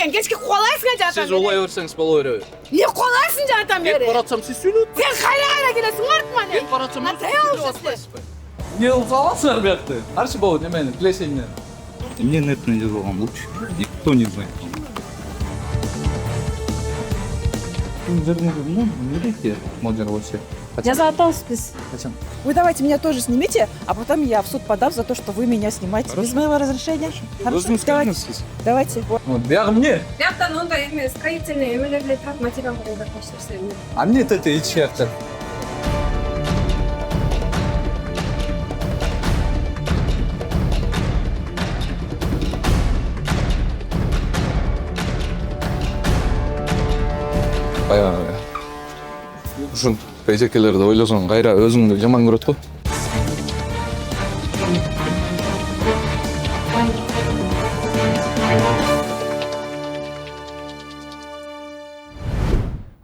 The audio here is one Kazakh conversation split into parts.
деген кечке кубалайсың жаатан Siz olay verseniz bala öyle. Эмне кубалайсың жаатан бери? Git baratsam siz söylüyorsun. Sen кайра келесиң артман. Git baratsam siz söylüyorsun. Ne узаласыңар бияқта? Арчы бау немени билесеңдер. Мне на это надевал лучше. Никто не знает. Жаза атабыз биз. Качан? Вы давайте меня тоже снимите, а потом я в суд подам за то, что вы меня снимаете без моего разрешения. Хорошо? Давайте. Вот. Бияқым не? Бияктан ондай эме строительный эмелерде турат материал кылып берсеңиз. А мне это ич жактан. Баягы ушун эжекелерди ойлосоң кайра өзүңдү жаман көрөт го.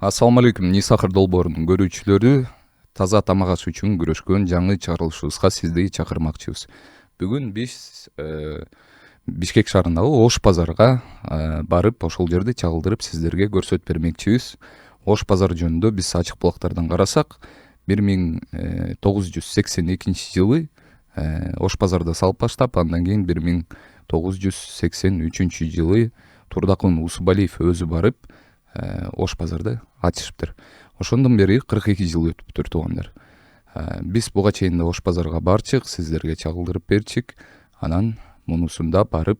Ассаламу алейкум, Нисахыр долбоорунун көрүүчүлөрү, таза тамак аш үчүн күрөшкөн жаңы чыгарылышыбызга сизди чакырмакчыбыз. Бүгүн биз Бишкек шаарындагы Ош базарга барып, ошол жерди чагылдырып сиздерге көрсөтүп бермекчибиз. Ош базар жөнүндө биз ачык булактардан карасак, 1982 жылы Ош базарда салып баштап, андан кийин 1983 жылы Турдакун Усубалиев өзү барып, Ош базарды ачышыптыр. Ошондон бери 42 жыл өтүптүр туугандар. Биз буга чейин Ош базарга барчык, сиздерге чагылдырып берчик. Анан мунусунда барып,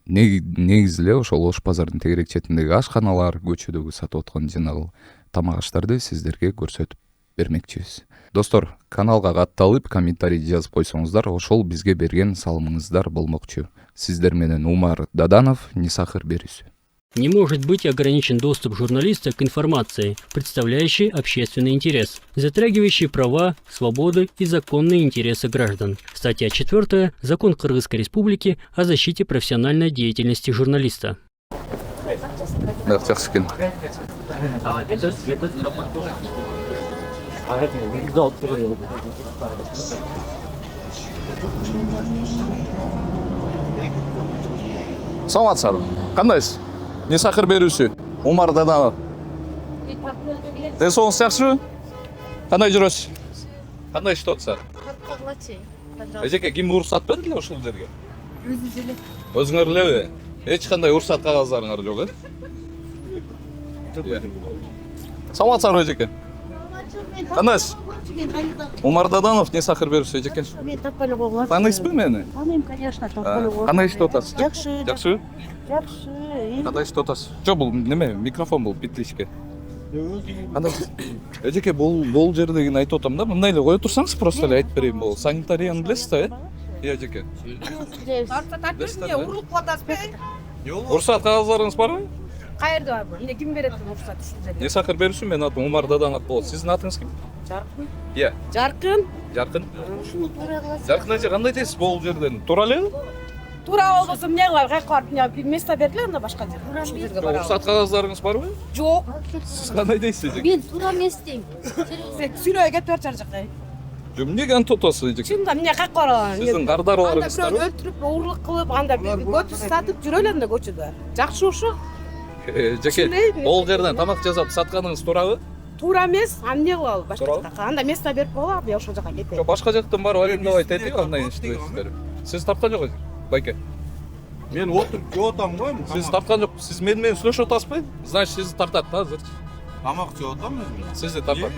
негизи эле ошол Ош базардын тегерек четиндеги ашканалар, көчөдөгү сатып аткан жанагы тамак аштарды сиздерге көрсөтүп бермекчибиз. Достор, каналга катталып, комментарий жазып койсоңуздар, ошол бизге берген салымыңыздар болмокчу. Сиздер менен Умар Даданов, Нисахыр берүүсү. Не может быть ограничен доступ журналиста к информации, представляющей общественный интерес, затрагивающей права, свободы и законные интересы граждан. Статья 4. Закон Кыргызской Республики о защите профессиональной деятельности журналиста. Саламатсызбы? Кандайсыз? Нисахыр берүүсү. Умар Даданов. Денсаулыгыңыз жакшыбы? Кандай жүрөсүз? Кандай иштеп атасыз? Эжеке ким уруксат берди эле ушул жерге? Өзүңүз эле. Өзүңөр элеби? Эч кандай уруксат кагаздарыңар жок, Саламатсызбы эжеке? Кандайсыз? Умар Даданов, Нисахыр берүүсү эжеке. Мен таппай эле койгула. Таанайсызбы мени? Таныйм, конечно, таппай эле койгула. Кандай иштеп атасыз? Жакшы. Жакшыбы? Жакшы. Кандай иштеп атасыз? Жок, бул неме? Микрофон бул битличке. Кандай? Эжеке, бул жердегини айтып атам да, мындай эле кое турсаңыз, просто эле айтып берейин. Бул санитарияны билесиз да, эжеке? Эмне урулуп атасызбы? Уруксат кагаздарыңыз барбы? Каерде бар? Эмне ким берет уруксат ушул жерге? Нисахыр берүүсү, менин атым Умар Даданов болот. Сиздин атыңыз ким? Жаркын. Иә. Жаркын. Жаркын. Жаркын эже, кандай дейсиз бул жерден? Туура элеби? Туура болбосо эмне кылайын? Кайка барып эмне место бердилер анда башка жерге? Ушул жерге барабыз. Уруксат кагаздарыңыз барбы? Жок. Сиз кандай дейсиз эже? Мен туура эмес дейм. Сен сүйлөй кетип бер жакка. Эмнеге антип атасыз эже? Чынында эмне кайка барабыз? Сиздин кардарыбарыңыздарбы? Анда бирөө өлтүрүп, урлук кылып, анда көчө сатып жүрөлү анда көчөдө. Жакшы ошо. Жеке, ол жерден тамак жасап сатканыңыз туурабы? Туура эмес, эмне кылалы башка Туурабы? жакка? Анда место берип коелу, мен ошол жака кетейин. Жок, башка жактан барып арендовать этип, андан иштейсиздер. Сиз тарткан жок эже? Байке. Мен отуруп жеп атам го. Сиз тарткан жок. Сиз менен сүйлөшүп атасызбы? Значит, сиз тартат да азыр. Тамак жеп атам мен. Сизди тартат.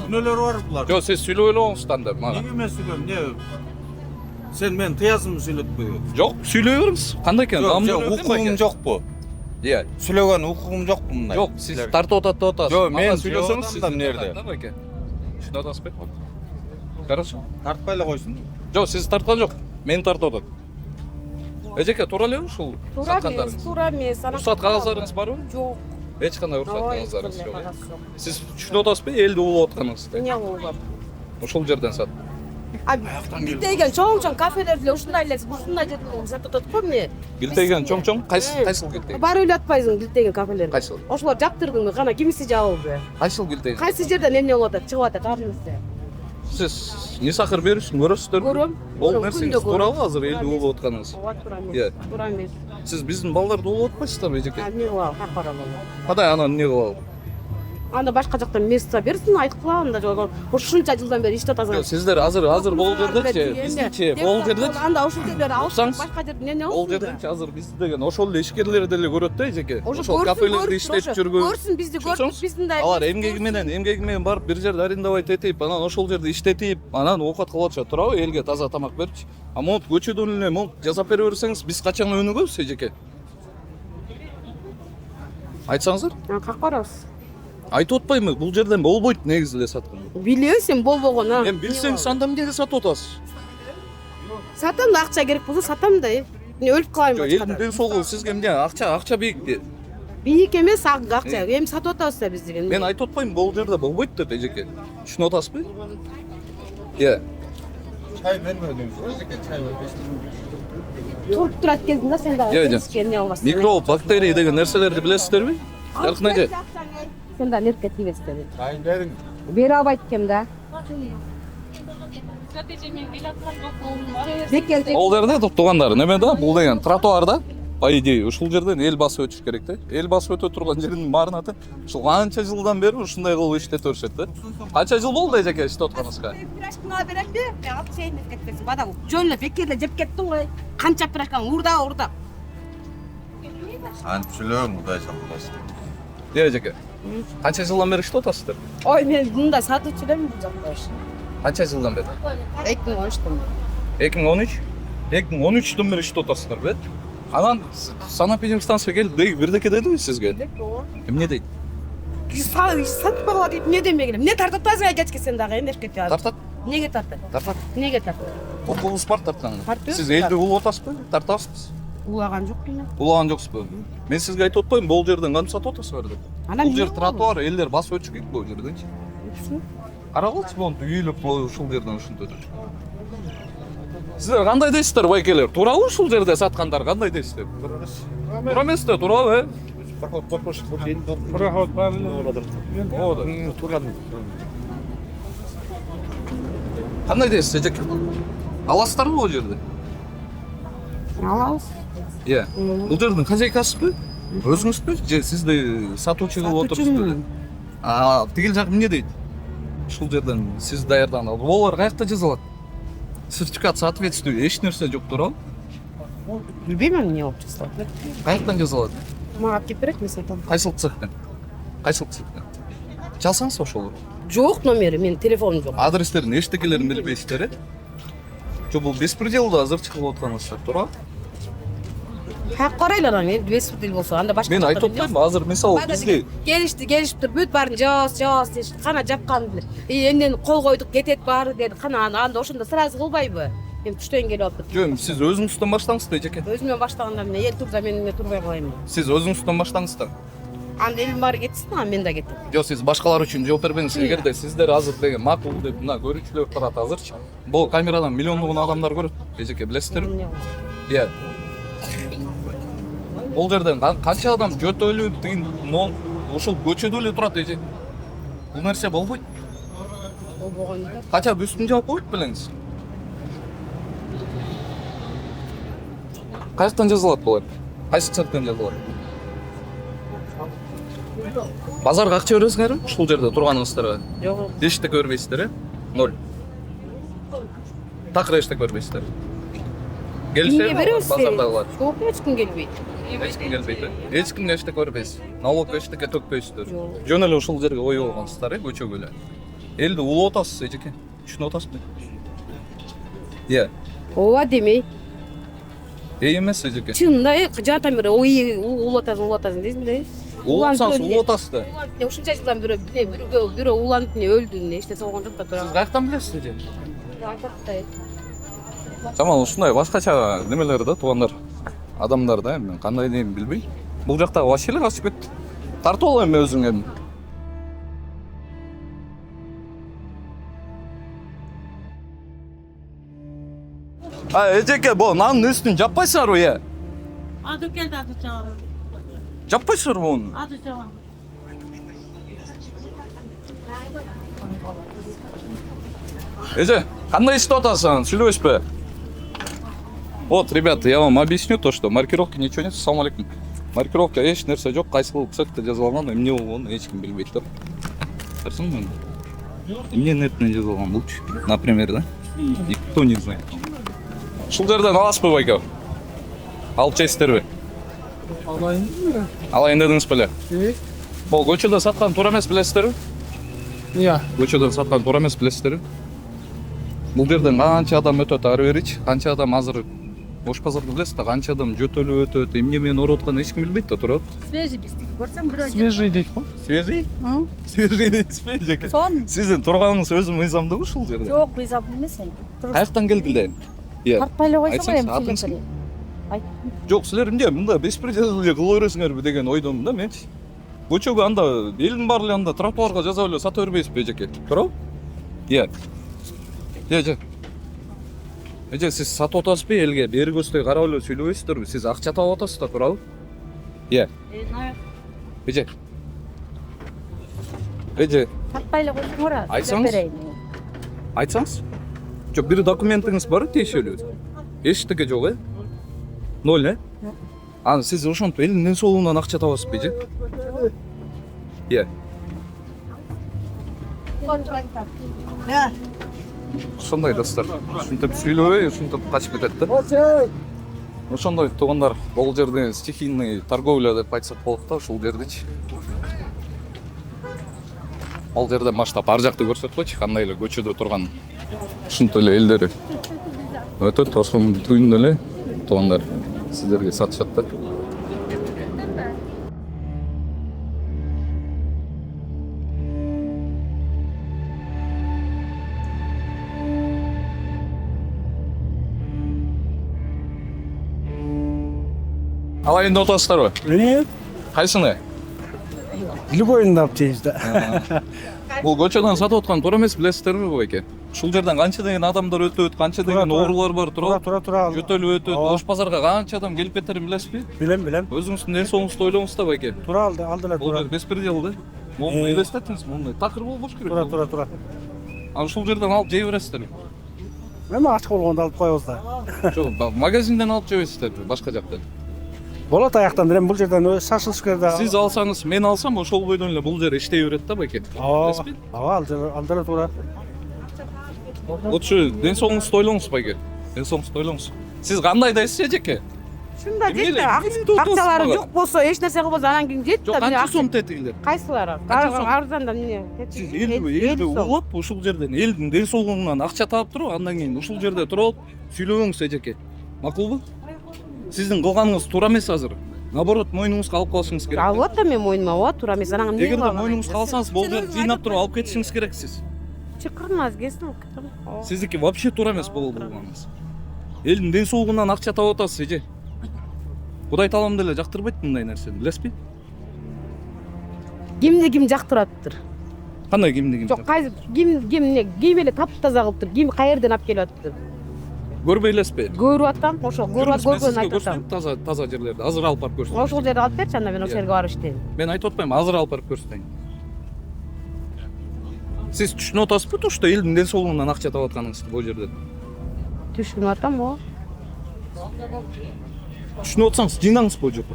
Күнөөлөр бар булар. Жок, сиз сүйлөп элеңиз анда мага. Неге мен сүйлөйм? Не? Сен мен тыясыңбы сүйлөтпөйгө? Жок, сүйлөй бериңиз. Кандай экен? Укугум жокпу? Иә. Сүйлөгөн укугум жокпу мындай? Жок, сиз тартып атат деп атасыз. Жок, мен сүйлөсөңүз жеп сиз атам нерде? Түшүнүп атасызбы? Хорошо. Тартпай эле койсун. Жок, сиз тарткан жок. Мени тартып атат. Эжеке, туура элеби ушул Туура эмес, туура эмес. Уруксат кагаздарыңыз барбы? Жок. Эч кандай уруксат кагаздарыңыз жок. Сиз түшүнүп атасызбы элди улап атканыңызды? Эмне кылып? Ушул жерден сат. Билтеген чоң кафелерде ушундай эле ушундай жерде сатып атат го эмне? Гилтеген чоң кайсыл гилтеген? Бар ойлотпайсың билтеген кафелерди. Кайсыл? Ошолор жаптырдыңбы? Кана кимиси жабылды? Кайсыл гилтеген? Кайсы жерден эмне болуп атат? Чыгып атат арызда. Сиз Нисахыр берүүсүн көрөсүздөрбү? Көрөм. Ол нерсеңиз туурабы азыр элди улап атканыңыз? Ооба туура Иә. эмес. Туура эмес. Сиз биздин балдарды улап атпайсыздарбы эжеке? эмне кылып алып капара болот. Кадай анан эмне кылып алып? Анда башка жактан место берсин, айткыла анда жок. Ушунча жылдан бери иштеп атасың. Сиздер азыр бул жердечи, биздичи бул жердечи. Анда ушул жерлерди Оксаңыз? башка жерден эмне Бул жердечи азыр бизди деген ошол эле ишкерлер деле көрөт да эжеке. Ошол кафелерди иштеп жүргөн. Көрсүн бизди көрүп биздин да. Алар эмгеги менен барып бир жерде арендовать этип, анан ошол жерде иштетип, анан оокат кылып атышат, туурабы? Элге таза тамак берчи. А монтип көчөдөн эле монтип жасап бере берсеңиз, биз качан өнүгөбүз эжеке? Айтсаңыздар? Как барабыз? Айтып атпаймынбы? Бул жерден болбойт негизи эле саткан. Билесиң болбогон, а. Эми билсеңиз анда эмнеге сатып атасыз? Сатам да, акча керек болсо сатам да. Мен өлүп калайын Жок, элдин ден соолугу сизге эмне? Акча бийик. Бийик эмес, акча. Эми сатып атабыз да биз деген. Мен айтып атпаймынбы, бул жерде болбойт деп эжеке. Түшүнүп атасызбы? Иә. Çay vermediniz. Özellikle çay ver. Туруп турат келдиң да сен дагы. Эмне болбосун. Микроб, бактерия деген нерселерди билесиздерби? Жаркын эже. Сен да нерке тийбесиздер. Çay verin. Бере албайт экем да. Ол жерде туугандар, неме да? Бул деген тротуарда, по идее, ушул жерден эл басып өтүш керек да. Эл басып өтө турган жердин маарынаты ушул канча жылдан бери ушундай кылып иштете беришет да. Канча жыл болду эжеке иштеп атканыңызга? Пирашканы беремби? Алып чейин кетпесин. Бада жөн эле бекерде жеп кеттиң го. Канча пирашканы урда. Antülüyorum bu da yapılır. Эжеке. Канча жылдан бери иштеп атасыздар? Ой, мен мында сатып жүрөм бул жакта. Канча жылдан бери? 2013-төн. 2013? 2013'төн бери иштеп атасыздарбы? Анан санэпидемстанция келип, бирдеке дедиби сизге? Эмне дейт? Сатып алат дейт, эмне демек элем? Эмне тартып атасың кечке сен дагы эмне кете алат? Тартат? Эмнеге тартат? Тартат. Эмнеге тартат? Окуңуз бар тарткан. Тартып Сиз элди улап атасызбы? Тартасызбы? Улаган жок мен. Улаган жоксузбу? Мен сизге айтып атпаймынбы, бул жерден кантип сатып атасыздар деп. Анан Бул жер тротуар, элдер басып өтүш керек бул жерденчи. Карагалычы монтип үйүлүп ушул жерден ушинтип. Сиздер кандай дейсиздер байкелер? Туурабы ушул жерде саткандар кандай дейсиздер? Туура эмес да, туурабы? Кандай дейсиз эжеке? Аласыздарбы бул жерде? Алабыз. Иә. Бул жердин хозяйкасызбы? Өзүңүзбү? Же сизди сатуучу кылып отурсузбу? Тигил жак эмне дейт? Ушул жерден сиз даярдан алып. Олар каякта жазылат? Сертификат соответствия эч нерсе жок туурабы? Билбейм эмне болуп жатат. Каяктан жазылат? Мага алып келип берет, мен сатам. Кайсыл цехтен? Кайсыл цехтен? Жалсаңыз ошол. Жок номери, менин телефонум жок. Адрестерин эчтекелерин билбейсиздер, э? Жо бул беспределда азыр чыгып аткансыздар, туурабы? Хак карайлар аны, беспредел болсо, анда башка. Мен айтып атпаймынбы, азыр мисалы бизде келишиптир, бүт баарын жабас дешти. Кана жапкан биле. Эмнени кол койдук, кетет баары деди. Кана анда ошондо сразу кылбайбы? Мен түштөн келип атып. жөн сиз өзүңүздөн баштаңыз да эжеке. Өзүмөн баштаганда мен эл турса мен эмне турбай калайынбы? Сиз өзүңүздөн баштаңыз да. Анда элим баары кетсин, а мен да кетем. Жок, сиз башкалар үчүн жооп бербеңиз. Эгерде сиздер азыр деген макул деп мына көрүүчүлөр турат азырчы. Бул камерадан миллиондогон адамдар көрөт. Эжеке билесиздерби? Иә. Бул жерден канча адам жөтөлүп, тигин ушул көчөдө эле турат эже. Бул нерсе болбойт. Болбогон да. Кача үстүн жаап коюп билеңиз. Каяктан жазылат булар? Кайсы цехтен жазылат? Базарга акча бересиңерби? Ушул жерде турганыңыздарга? Жок. Эчтеке бербейсиздер, э? 0. Такыр эчтеке бербейсиздер. Келишер базардагылар. Жок, эч ким келбейт. Эч ким келбейт, э? Эч кимге эчтеке бербейсиз. Налог эчтеке төкпөйсүздөр. Жөн эле ушул жерге коюп алгансыздар, э, көчөгө эле. Элди улап атасыз эжеке. Түшүнүп атасызбы? Иә. Ооба демей. Эмес эжеке. Чынында жаатан бери ой улатасың дейсиң да. Улансаңыз улатасыз да. Ушунча жылдан бери бирөө уланып өлдү, эчтеке болгон жок да Сиз тура. каяктан билесиз эже? Айтат да. Жаман ушундай башкача немелер да, туугандар. Адамдар да, мен кандай дейм билбейм. Бул жакта вообще эле качып кетти. Тартып алайын мен өзүң эми. Эжеке, бу нанын үстүн жаппайсыңарбы, э? Adı geldi adı çağırın. Жаппайсыңарбы муну? Adı çağırın. Эже, кандай иштеп атасың? Сүйлөбөйсүзбү? Вот, ребята, я вам объясню то, что маркировка ничего нет. Ассаламу алейкум. Маркировка эч нерсе жок, кайсыл цехте жазылган, эмне болгонун эч ким билбейт да. Көрсөңбү? Эмне нетне жазылган булчу? Например, да? Никто не знает. Ушул жерден аласызбы байке? Алып жейсиздерби? Алайын дедиңиз беле? Бул көчөдө саткан туура эмес билесиздерби? Иә. Көчөдөн саткан туура эмес билесиздерби? Бул жерден канча адам өтөт ары беричи? Канча адам азыр Ош базарды билесиз да, канча адам жөтөлүп өтөт, эмне менен ооруп атканын эч ким билбейт да, туура? Свежий бистик көрсөң бирөө Свежий дейт го. Свежий? Свежий дейсизби, жеке? сон Сиздин турганыңыз өзү мыйзамдыбы ушул жерде? жок мыйзам эмес Каяктан келди эле? Иә. тартпай эле койсоң Айтсаңыз, эми атыңыз сүйлөп ким? Айт. Жок, силер эмне мында беспредел эле кыла бересиңерби деген ойдомун да менчи. Көчөгө анда элдин баары эле анда тротуарга жасап эле сата бербейсизби, жеке? Туурабы? Иә. Же. Эже, сиз сатып атасызбы элге? Бери көздөй карап эле сүйлөбөйсүздөрбү? Сиз акча таап атасыз да, туурабы? Иә. Эже. Эже, Тартпай эле койсоң ора. Айтсаңыз? айтсаңыз? Жок, бир документиңиз барбы тиешелүү? Эчтеке жок, э? Ноль, э? Аны сиз ошентип элдин ден соолугунан акча табасызбы, эже? Иә. Ошондой достор. Ушинтип сүйлөбөй, ушинтип качып кетет да. Ошондой туугандар, бул жерде стихийный торговля деп айтсак болот да, ушул жердечи. Ал жерде масштаб ар жакты көрсөткөчү, кандай эле көчөдө турган. Ушинтип эле элдери өтөт, ошонун түбүндө эле туугандар сиздерге сатышат да. Алайында отасыздарбы? Кайсыны? Любойын алып жейбиз да. Бул көчөдөн сатып аткан туура эмес билесиздерби байке? Ушул жерден канча деген адамдар өтөт, канча деген оорулар бар, туурабы? Тура. Жөтөлүп өтөт, Ош базарга канча адам келип кетерин билесизби? Билем. Өзүңүздүн ден соолугуңузду ойлоңуз да байке. Тура алдылар Бул тура. беспредел да. Муну элестетиңиз, муну такыр болбош керек. Тура. А ушул жерден алып жей бересиздерби? Эми ачык болгондо алып коебуз да. Жок, магазинден алып жебейсиздерби, башка жактан? Болот аяктан делем бул жерден шашылышкер да. Сиз алсаңыз, мен алсам, ошол бойдон эле бул жер иштей берет да байке. Билесизби? Алдылар тура. Вот ушу ден соолугуңузду ойлоңуз байке. Ден соолугуңузду ойлоңуз. Сиз кандай дайсыз, жеке? Шунда Эмне дейт эле, акчалары эмне жок болсо, эч нерсе кылбаса анан кийин дейт Жок, да. канча сом тетигилер? Кайсылары? Канча сом? Арзандан эмне? Сиз элди улап ушул жерден элдин ден соолугунан акча таап туруп, андан кийин ушул жерде туруп сүйлөбөңүз, эжеке. Макулбу? Сиздин кылганыңыз туура эмес азыр. Наоборот, мойнуңузга алып калышыңыз керек. Алып атам мен мойнума, ооба, туура эмес. Анан эмне Эгерде мойнуңузга алсаңыз, бул жерди жыйнап туруп алып кетишиңиз керек сиз. чыкырмаз кесин. Сиздики вообще туура эмес болгонуңуз. Элдин ден соолугунан акча таап атасыз, эже. Кудай таалам деле жактырбайт мындай нерсени, билесизби? Кимди ким жактыраттыр? Кандай кимди? Жок, кайсы ким эле таптаза кылыптыр? Ким каерден алып келип атыптыр? Көрбөй элесизби? Көрүп атам, ошо көргөнү айтып атам. Таза жерлерди азыр алып барып көрсөтөйүн. Ошол жерди алып берчи, анда мен ошол жерге барып иштейм. Мен айтып атпайм, азыр алып барып көрсөтөйүн. Сиз түшүнүп атасызбы, тушта элдин ден соолугунан акча таап атканыңызды бул жерде? Түшүнүп атам, ооба. Түшүнүп атсаңыз, жыйнаңыз бул жерде.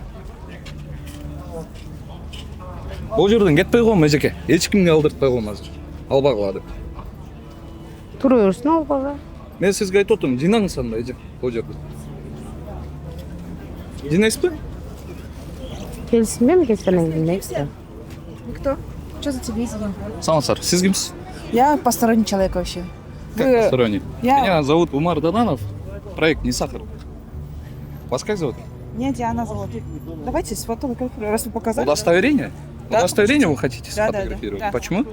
Бул жерден кетпей коем, эжеке. Эч кимге алдыртпай коем азыр. Албагыла деп. Тура берсин албага. Мен сизге айтып атам, жыйнаңыз анда, эже, бул жерде. Жыйнайсызбы? Келсинбейм, келсем. Кто? Что за телевидение? Саламатсыздар. Сиз кимсиз? Я посторонний человек вообще. Как посторонний? Я- Меня зовут Умар Дананов. Проект «Не сахар». Вас как зовут? Меня Диана зовут. Давайте потом, раз вы показали. Удостоверение? Да. Удостоверение вы хотите Да, сфотографировать? да. Почему?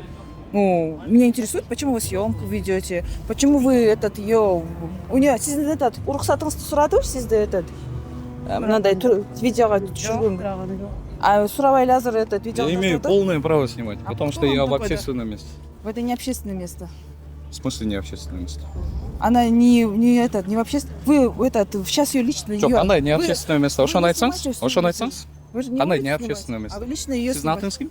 Ну, меня интересует, почему вы съемку ведете, почему вы ее... У нее сиздин этот уруксатыңызды сурадым, сизди этот мындай видеого түшүргөн. А сурабай эле азыр этот видео. Я имею полное право снимать, потому что кто я он в такой, да? общественном месте. Это не общественное место. В смысле не общественное место? Она не в общественном... Вы этот сейчас ее лично... Жок, кандай не Вы- общественное место? вы Ошону не айтсаңыз? снимаете, Ошону что вы айтсаңыз? Вы же Кандай будете не снимать? общественное место? А вы лично ее Сиздин атыңыз ким?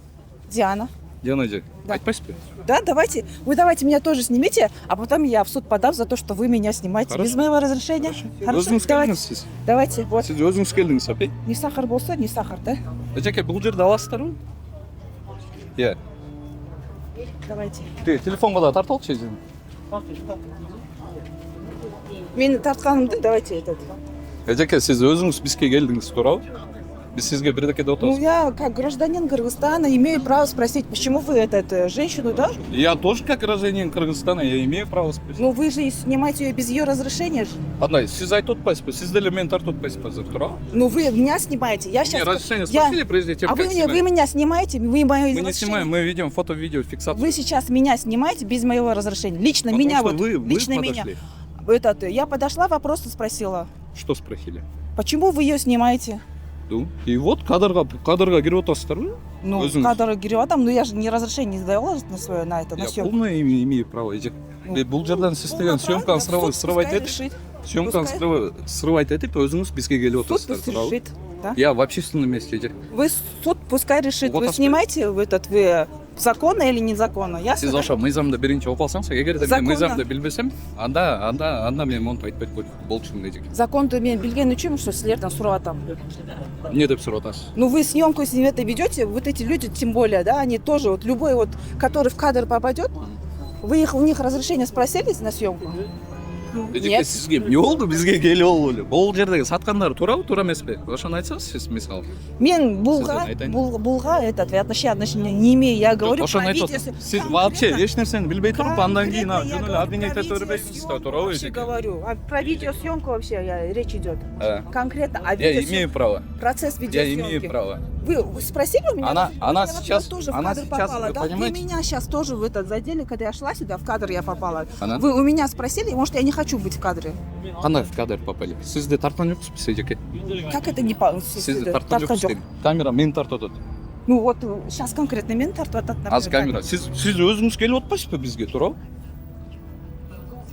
Диана. Диана эже, Да. айтпайсызбы? Да, давайте. Вы давайте меня тоже снимите, а потом я в суд подам за то, что вы меня снимаете Хорошо. без моего разрешения. Хорошо, Өзіңіз давайте. келдіңіз сіз. Давайте, вот. Сіз өзіңіз келдіңіз, апай. Не сахар болса, не сахар, да? Эжеке, бұл жерде аласыздар ма? Иә. Давайте. Телефонға да тартып алшы өзің. Мені тартқанымды давайте этот. Эжеке, сіз өзіңіз бізге келдіңіз, тура? Біз сізге бірдеке де Ну, отырмыз. я, как гражданин Кыргызстана, имею право спросить, почему вы женщину, да? Я тоже, как гражданин Кыргызстана, я имею право спросить. Ну, вы же снимаете ее без ее разрешения же. Андай, сіз айтып отпайсызбы, сіздер мен тартып отпайсызбы, тура? Ну, вы меня снимаете. Я Мне сейчас... разрешение спросили, прежде чем А вы как меня, снимать? вы меня снимаете, вы мое Мы не разрешение- снимаем, мы ведем фото-видео фиксацию. Вы сейчас меня снимаете без моего разрешения. Лично Потому меня что вот. вы лично меня. подошли. Я подошла, вопросы спросила. Что спросили? Почему вы ее снимаете? Ну, и вот кадрга кирип отасыздар бы? Ну, Өзіңіз. кадры гиреватам, но я же не разрешение не давала на свое, на это, на Я съемку. полное имею право. Бұл жерден сіз деген съемканы срывать етіп, съемканы срывать етіп, өзіңіз бізге келіп Суд отырсыздар, пусть тура? решит. Да? Я в общественном месте. Вы суд пускай решит. Вот Вы так. снимаете вы законно или незаконно? Я Сіз ошо мыйзамды биринчи окуп алсаңыз, эгер де мен Законно. мыйзамды билбесем, анда мен монтуп айтпайт болчумун, болчумун эжеке. законды мен билген үчүн что силерден сурап атам. Эмне деп сурап атасыз? Ну вы съемку с это ведете, вот эти люди, тем более, да, они тоже, вот любой вот, который в кадр попадет, вы у них разрешение спросили на съемку? Эжеке, Нет. сизге эмне болду? Бизге келип алып эле. Бул жердеги саткандар туурабы, туура эмеспи? Ошону айтсаңыз сиз мисалы. Мен Сізден айтайын. булга этот отношения не имею, я говорю Ошону про айтып видео. атам. Сиз вообще эч нерсени билбей туруп, андан кийин Конкретно я жөн эле говорю обвинять про этип бербейсиз да, видеосъемку туурабы вообще эжеке? говорю. А про видеосъемку вообще речь идет. Конкретно о Я видеосъемке. имею право. Процесс Я видеосъемки. имею право. Вы спросили у меня? Она Я сейчас- тоже в она кадр сейчас, попала, вы да? понимаете? Вы меня сейчас тоже в этот задели, когда я шла сюда, в кадр я попала. Она? Вы у меня спросили, может, я не хочу быть в кадре? Кандай в кадр попали? Сизди тарткан жоксузбу эжеке? Как это не по... Сизди тарткан жоксуз дейм. Камера мени тартып атат. Ну вот сейчас конкретно мен тартып атат, например. Азыр камера. Сиз өзүңүз келип атпайсызбы бизге, туурабы?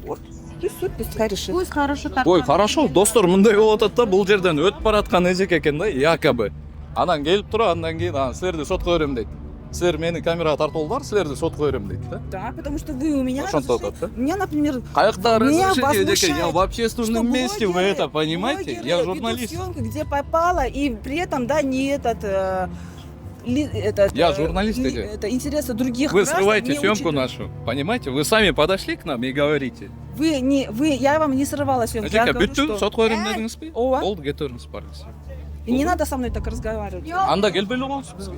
Пусть суд пускай решит. Пусть хорошо так. Ой, хорошо, достор, мындай болуп атат да, бул жерден өтүп бараткан эжеке экен да, якобы. Анан келип туруп, андан кийин силерди сотко берем дейт. Силер мени камерага тартып алдыңар, силерди сотко берем дейт да. Да, потому что вы у меня... Ошонто разрешение- атат да. У меня, например, Каякта Меня разрешение эжеке? Я возмущает, в общественном что месте, вы это понимаете? блогеры Я ведут журналист. съемки, где попало, и при этом, да, не Я журналист, не- эти. это интересы других Вы граждан срываете не съемку учитывают. нашу, понимаете? Вы сами подошли к нам и говорите. Я вам не срывала съемку. Я Эжеке, говорю, бүттү, что- сотко берем дедиңизби? ооба. Болду, кете бериңиз, барыңыз. И не надо со мной так разговаривать. Анда келбей эле коңуз бизге.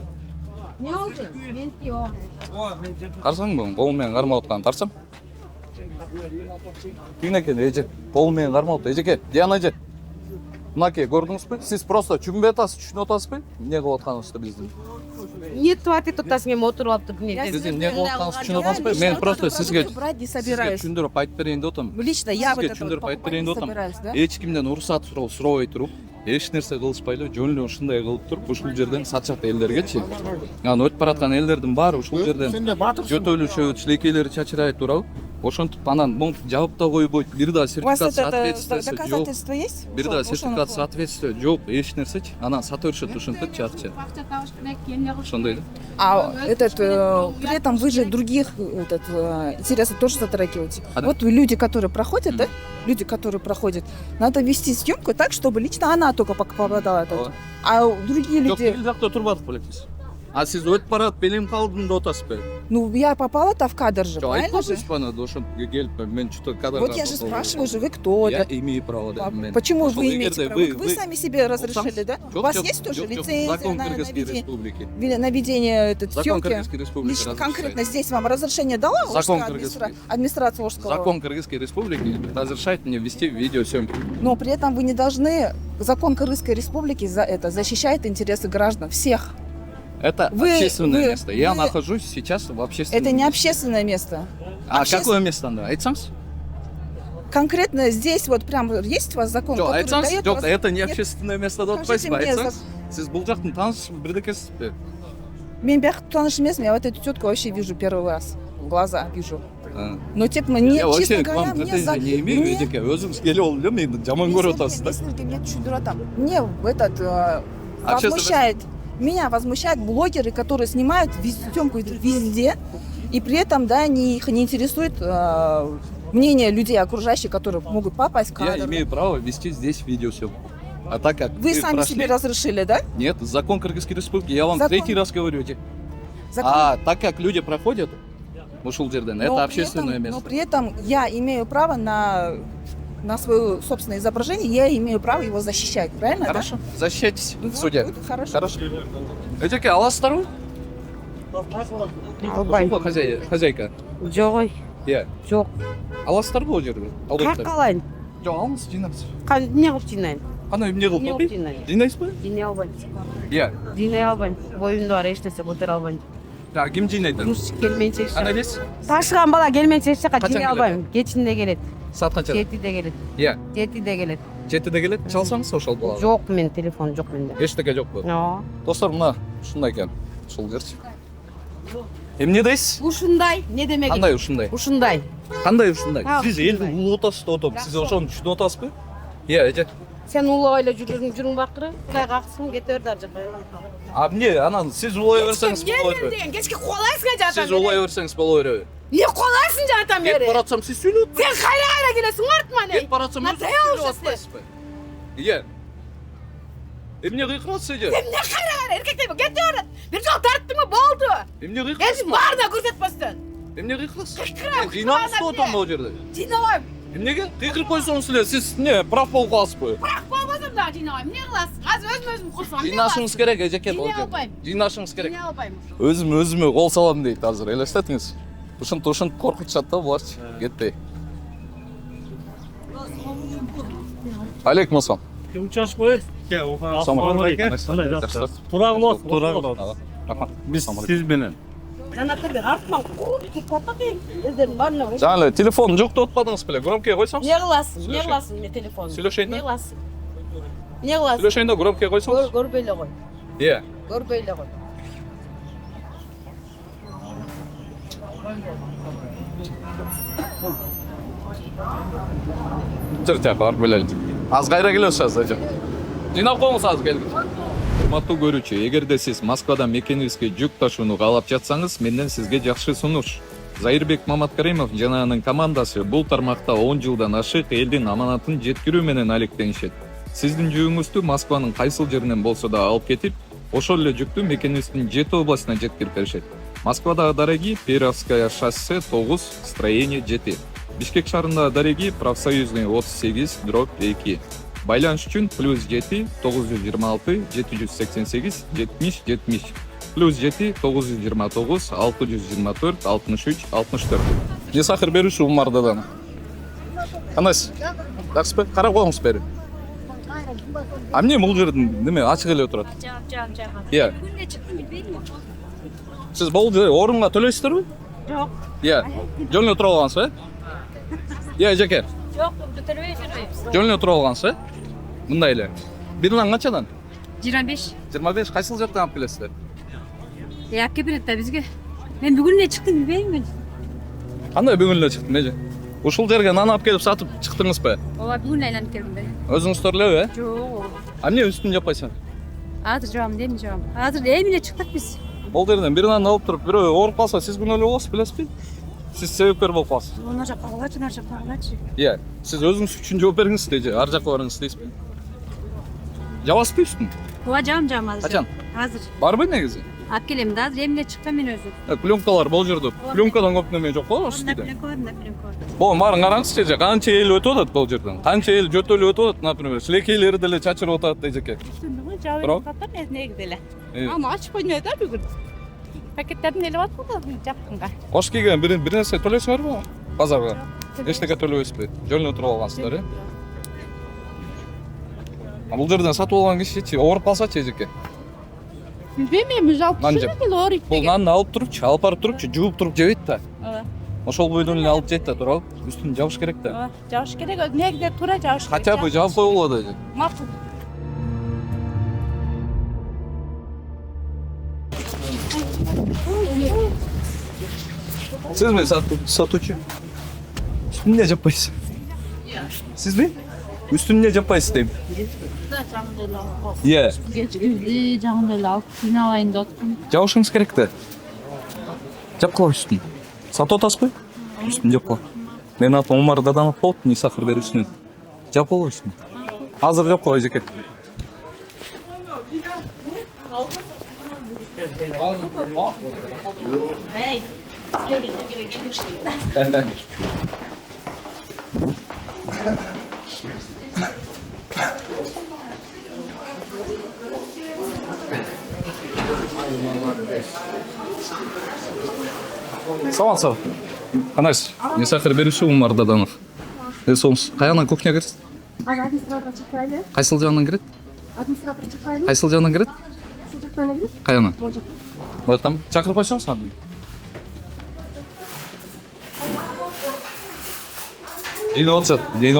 Не oldu? Men yok. Карасаңбы, колум менен кармап атканын тарсам. Кийинекен эже, колум менен кармап атты. Эжеке, Диана эже. Мынакей, көрдүңүзбү? Сиз просто түшүнбөй атасыз, түшүнүп атасызбы? Эмне кылып атканыбызды биздин? Эмне айтып атасың, мен отуруп алыптыр. Сиз эмне кылып атканыңызды түшүнүп атасызбы? Мен просто сизге брать не сизге собираюсь. түшүндүрүп айтып берейин деп атам. Лично я вот Сизге это түшүндүрүп вот айтып берейин деп покупать не атам. собираюсь, да? Эч кимден уруксат сурабай туруп, эч нерсе кылышпайлы, жөн эле ушундай кылып туруп, ушул жерден сатчак элдергечи. Анан өтүп бараткан элдердин баары ушул жерден жөтөлүшөт, шилекейлери чачырайт турабы. Ошентип анан монтип жабып да койбойт. Бир да У вас сертификат это соответствует жок. доказательство есть? Бир да Ошо- сертификат ошону- соответствует жок, эч нерсечи. Анан сата беришет ушинтип акча. Акча табышкан экен, Ошондой да. А при этом вы же других интересы тоже затрагиваете. А да. Вот люди, которые проходят, да? Люди, которые проходят, надо вести съемку так, чтобы лично она только попадала. Ооба. А другие Жок, люди, бир жакта туруп атып белесиз. А сиз өтүп барат, белем калдым деп атасызбы? ну я попала-то в кадр же, Жок, правильно же? айтпайсызбы аны ошентип келип, мен что-то кадрга. Вот я же спрашиваю же, вы кто? Я да? имею право, да. мен. Почему Ошол вы эгерде имеете право? Вы сами себе разрешили, да? У вас есть тоже лицензия Закон на Кыргызской ведение- республики. на ведение Закон съемки? Кыргызской республики Лично разрешает. конкретно здесь вам разрешение дала Закон Ожская Кыргызской. администрация Ожского? Закон Кыргызской республики разрешает мне вести видеосъемки. Но при этом вы не должны. Закон Кыргызской республики защищает интересы граждан всех. Это Вы- общественное вы- место. Я вы- нахожусь сейчас в общественном Это не месте. общественное место. А обществен- какое место? Айтсаңыз? Конкретно здесь вот прям есть у вас закон, Жок, который айтсаңыз, дает жок, воз- это не Нет, общественное место деп Скажите атпайсызбы? мне, Айтсаңыз, сиз бул жактын тааныш бирдекесизби? Мен бияк таныш эмесмин, я вот эту тетку вообще вижу первый раз. В глаза вижу. А. Но тек мне, Я вообще честно к говоря, вам мне претензий не имею, эжеке. Өзүңүз келип алып эле мени жаман көрүп атасыз да. Мен түшүндүрүп атам. Мне этот Общественность- возмущает меня возмущают блогеры, которые снимают съемку везде, и при этом, да, их не интересует мнение людей окружающих, которые могут попасть в кадр. Я имею право вести здесь видеосъемку. А так как Вы сами прошли... себе разрешили, да? Нет, закон Кыргызской республики, я вам Закон. 3-й раз говорю. Закон. А так как люди проходят, ушел Жерден, Но это при общественное этом- место. Но при этом я имею право на свое собственное изображение, я имею право его защищать, правильно? Хорошо, защищайтесь Да? в суде. Вот, хорошо. Хорошо. Эдеке, аласыздарбы? Албайм. Хозяйка. Жок ой. Иә. Жок. Аласыздарбы ол жерде? Как алайын? Жоқ, алыңыз, жинаңыз. Не кылып жыйнайын? Қандай эмне кылып Не кылып топпойт? жыйнайын? Жинайсыз ба? Жыйнай албайм. Иә. Жыйнай албайм. Боюмда бар эч нерсе көтөрө албайм. Жаңа ким жинайды? Жумуш келмейинче еш Ана жака. элес? Ташыган бала келмейинче эч жака Качан жыйнай келет? албайм. Кечинде келет. Саат канчада? 7-де келет. Иә. 7-де келет. 7-де келет. Чалсаңыз ошол балага. Жок мен телефон жок менде. Эчтеке жок бу. Ооба. Достор, мына ушундай экен. Ушул жерчи. Эмне дейсиз? Ушундай, не демек? Кандай ушундай? Ушундай. Кандай ушундай? А, Сиз ушундай. элди улуп атасыз деп атам. Сиз ошону түшүнүп атасызбы? Иә, эже. Сен улабай эле жүрүң бакыры. Кудай каксын кете бер ар жака. А эмне? Анан сиз улай берсеңиз боло Мен береби? деген кечке куалайсың жатам. Сиз улай берсеңиз боло береби? Не куалайсың жатам Кетип бери? баратсам сиз сүйлөп. Сен кайра келесиң артыма не? Кетип баратсам На өзүңүз тая сүйлөп ушасы. атпайсызбы? Иә. Эмне кыйкырасыз эже? Сен не кайра эркектей кете берет. Бир жол тарттыңбы болду. Эмне Эми кыйкырасыз? баарына көрсөтпөстөн. Эмне кыйкырасыз? Кыйкырам, Жыйнаңыз кыйкырам деп атам бул жерде. Жыйнабайм. Эмнеге? Кыйкырып койсоңуз эле сиз не прав болуп каласызбы? Бирок болбосом да жыйнабайм. Эмне кыласың? Азыр өзүм курсам. Жыйнашыңыз керек эжеке бул Жыйнай жерде. албайм. Жыйнашыңыз керек. Жыйнай албайм. Өзүмө кол салам дейт азыр. Элестетиңиз. Ушинтип коркутушат да буларчы. Кетпей. Алейкум ассалам. Учаш коет. Туура кылып атасыз. Рахмат. Биз сиз менен. Жанатыр бер артыма куруп каттык. Өздөрүн баарына. Жаңа эле телефон жок деп атпадыңыз беле? Громкий койсоңуз. Не кыласың? Не кыласың мен телефон? Сүйлөшөйүн да. Не кыласың? Не кыласың? Сүйлөшөйүн да громкий койсоңуз. Көрбөй эле кой. Иә. Көрбөй эле кой. Жыр барып белели. Аз кайра келесиз азыр. Жыйнап коюңуз азыр келгиле. Урматтуу көрүүчү, эгерде сиз Москвадан мекениңизге жүк ташууну каалап жатсаңыз, менден сизге жакшы сунуш. Заирбек Маматкаримов жана анын командасы бул тармакта 10 жылдан ашык элдин аманатын жеткирүү менен алектенишет. Сиздин жүгүңүздү Москванын кайсыл жеринен болсо да алып кетип, ошол эле жүктү мекениңиздин 7 областына жеткирип беришет. Москвада Дараги, Перовская шоссе 9, строение 7. Бишкек шаарында Дараги, профсоюзный 38/2. Байланыш үчүн +7 926 788 70 70 +7 929 624 63 64. Не сахар берүүчү Умардадан. Кандайсыз? Жакшысызбы? Карап коюңуз бери. А эмне бул жердин неме ачык эле отурат? Жак. Иә. Күнде чыктым билбейм. Сиз бул орунга төлөйсүздөрбү? Жок. Иә. Жөн эле туруп алгансыз, э? Иә, эжеке. Жок, көтөрбөй жүрбөйбүз. Жөн эле туруп алгансыз, э? Мындай эле. Биринан канчадан? 25. 25. Кайсыл жактан алып келесиздер? Япке берет да бизге. Мен бүгүн эле чыктым билбейм мен. Кандай бүгүн эле чыктым, эже? Ушул жерге нан алып келип сатып чыктыңызбы? Ооба, бүгүн айланып келдим да. Өзүңүздөр элеби, э? Жок. А эмне үстүн жаппайсың? Азыр жабам, дем жабам. Азыр эми эле чыктык биз. Бул жерден бир нан алып туруп, бирөө ооруп калса, сиз күнөөлүү болосуз, билесизби? Сиз себепкер болуп каласыз. Мына жакка калачы, нар жакка калачы. Иә. Сиз өзүңүз үчүн жооп бергиңиз, эже. Ар жакка барыңыз дейсизби? Жабасызбы үстүн? Ооба, жабам азыр. Качан? Азыр. Барбы негизи? Алып келем да, азыр эми эле чыктым мен өзүм. Пленкалар бул жерде. Пленкадан көп неме жок го ошо Пленка жерде. бар, пленка бар. Бон баарын караңызчы, эже. Канча эл өтүп атат бул жерден? Канча эл жөтөлүп өтүп атат, например, шилекейлери деле чачырып атат, эжеке. Түндүгү Бирок? жабып каттар негизи эле. Аны ачып коймой да бүгүн. Пакеттердин элеп атпы да жакканга. Кош келген бир нерсе төлөйсүңөрбү? Базарга. Эчтеке төлөбөйсүзбү? Жөн эле туруп алгансыздар, э? А бул жерден сатып алган кишичи ооруп калсачы, эжеке. Билбейм эми жалпы Нан ушул жеп. эле ооруйт Бул деген. нанды алып турупчу, алып барып турупчу, жууп туруп жебейт да. Ооба. Ошол бойдон эле алып жейт да, туурабы? Үстүн жабыш керек да. Ооба, жабыш керек. Негиде туура жабыш керек. Хотя бы жабып коюлат эже. Макул. Сизби сатуучу? Эмне жаппайсыз? Сизби? Üstüne жаппайсыз дейм. Иә. Кечкиди жаңында эле алып жиналайын деп аткам. Жабышыңыз керек да. Жапқылап үстін. Сатып атасыз ғой? Үстін жапқылап. Менің атым Омар Даданов болот, не сахар бер үстінен. Жапқылап үстін. Азыр жапқылап жеке. Салам сау. Қанайсыз? Не сахар беруші Омар Даданов. Соңыз қаяғынан кухня кіресіз? Қайсыл жағынан кіреді? Қайсыл жағынан кіреді? Қаяғынан? Там шақырып қойсаңыз саған. Дейін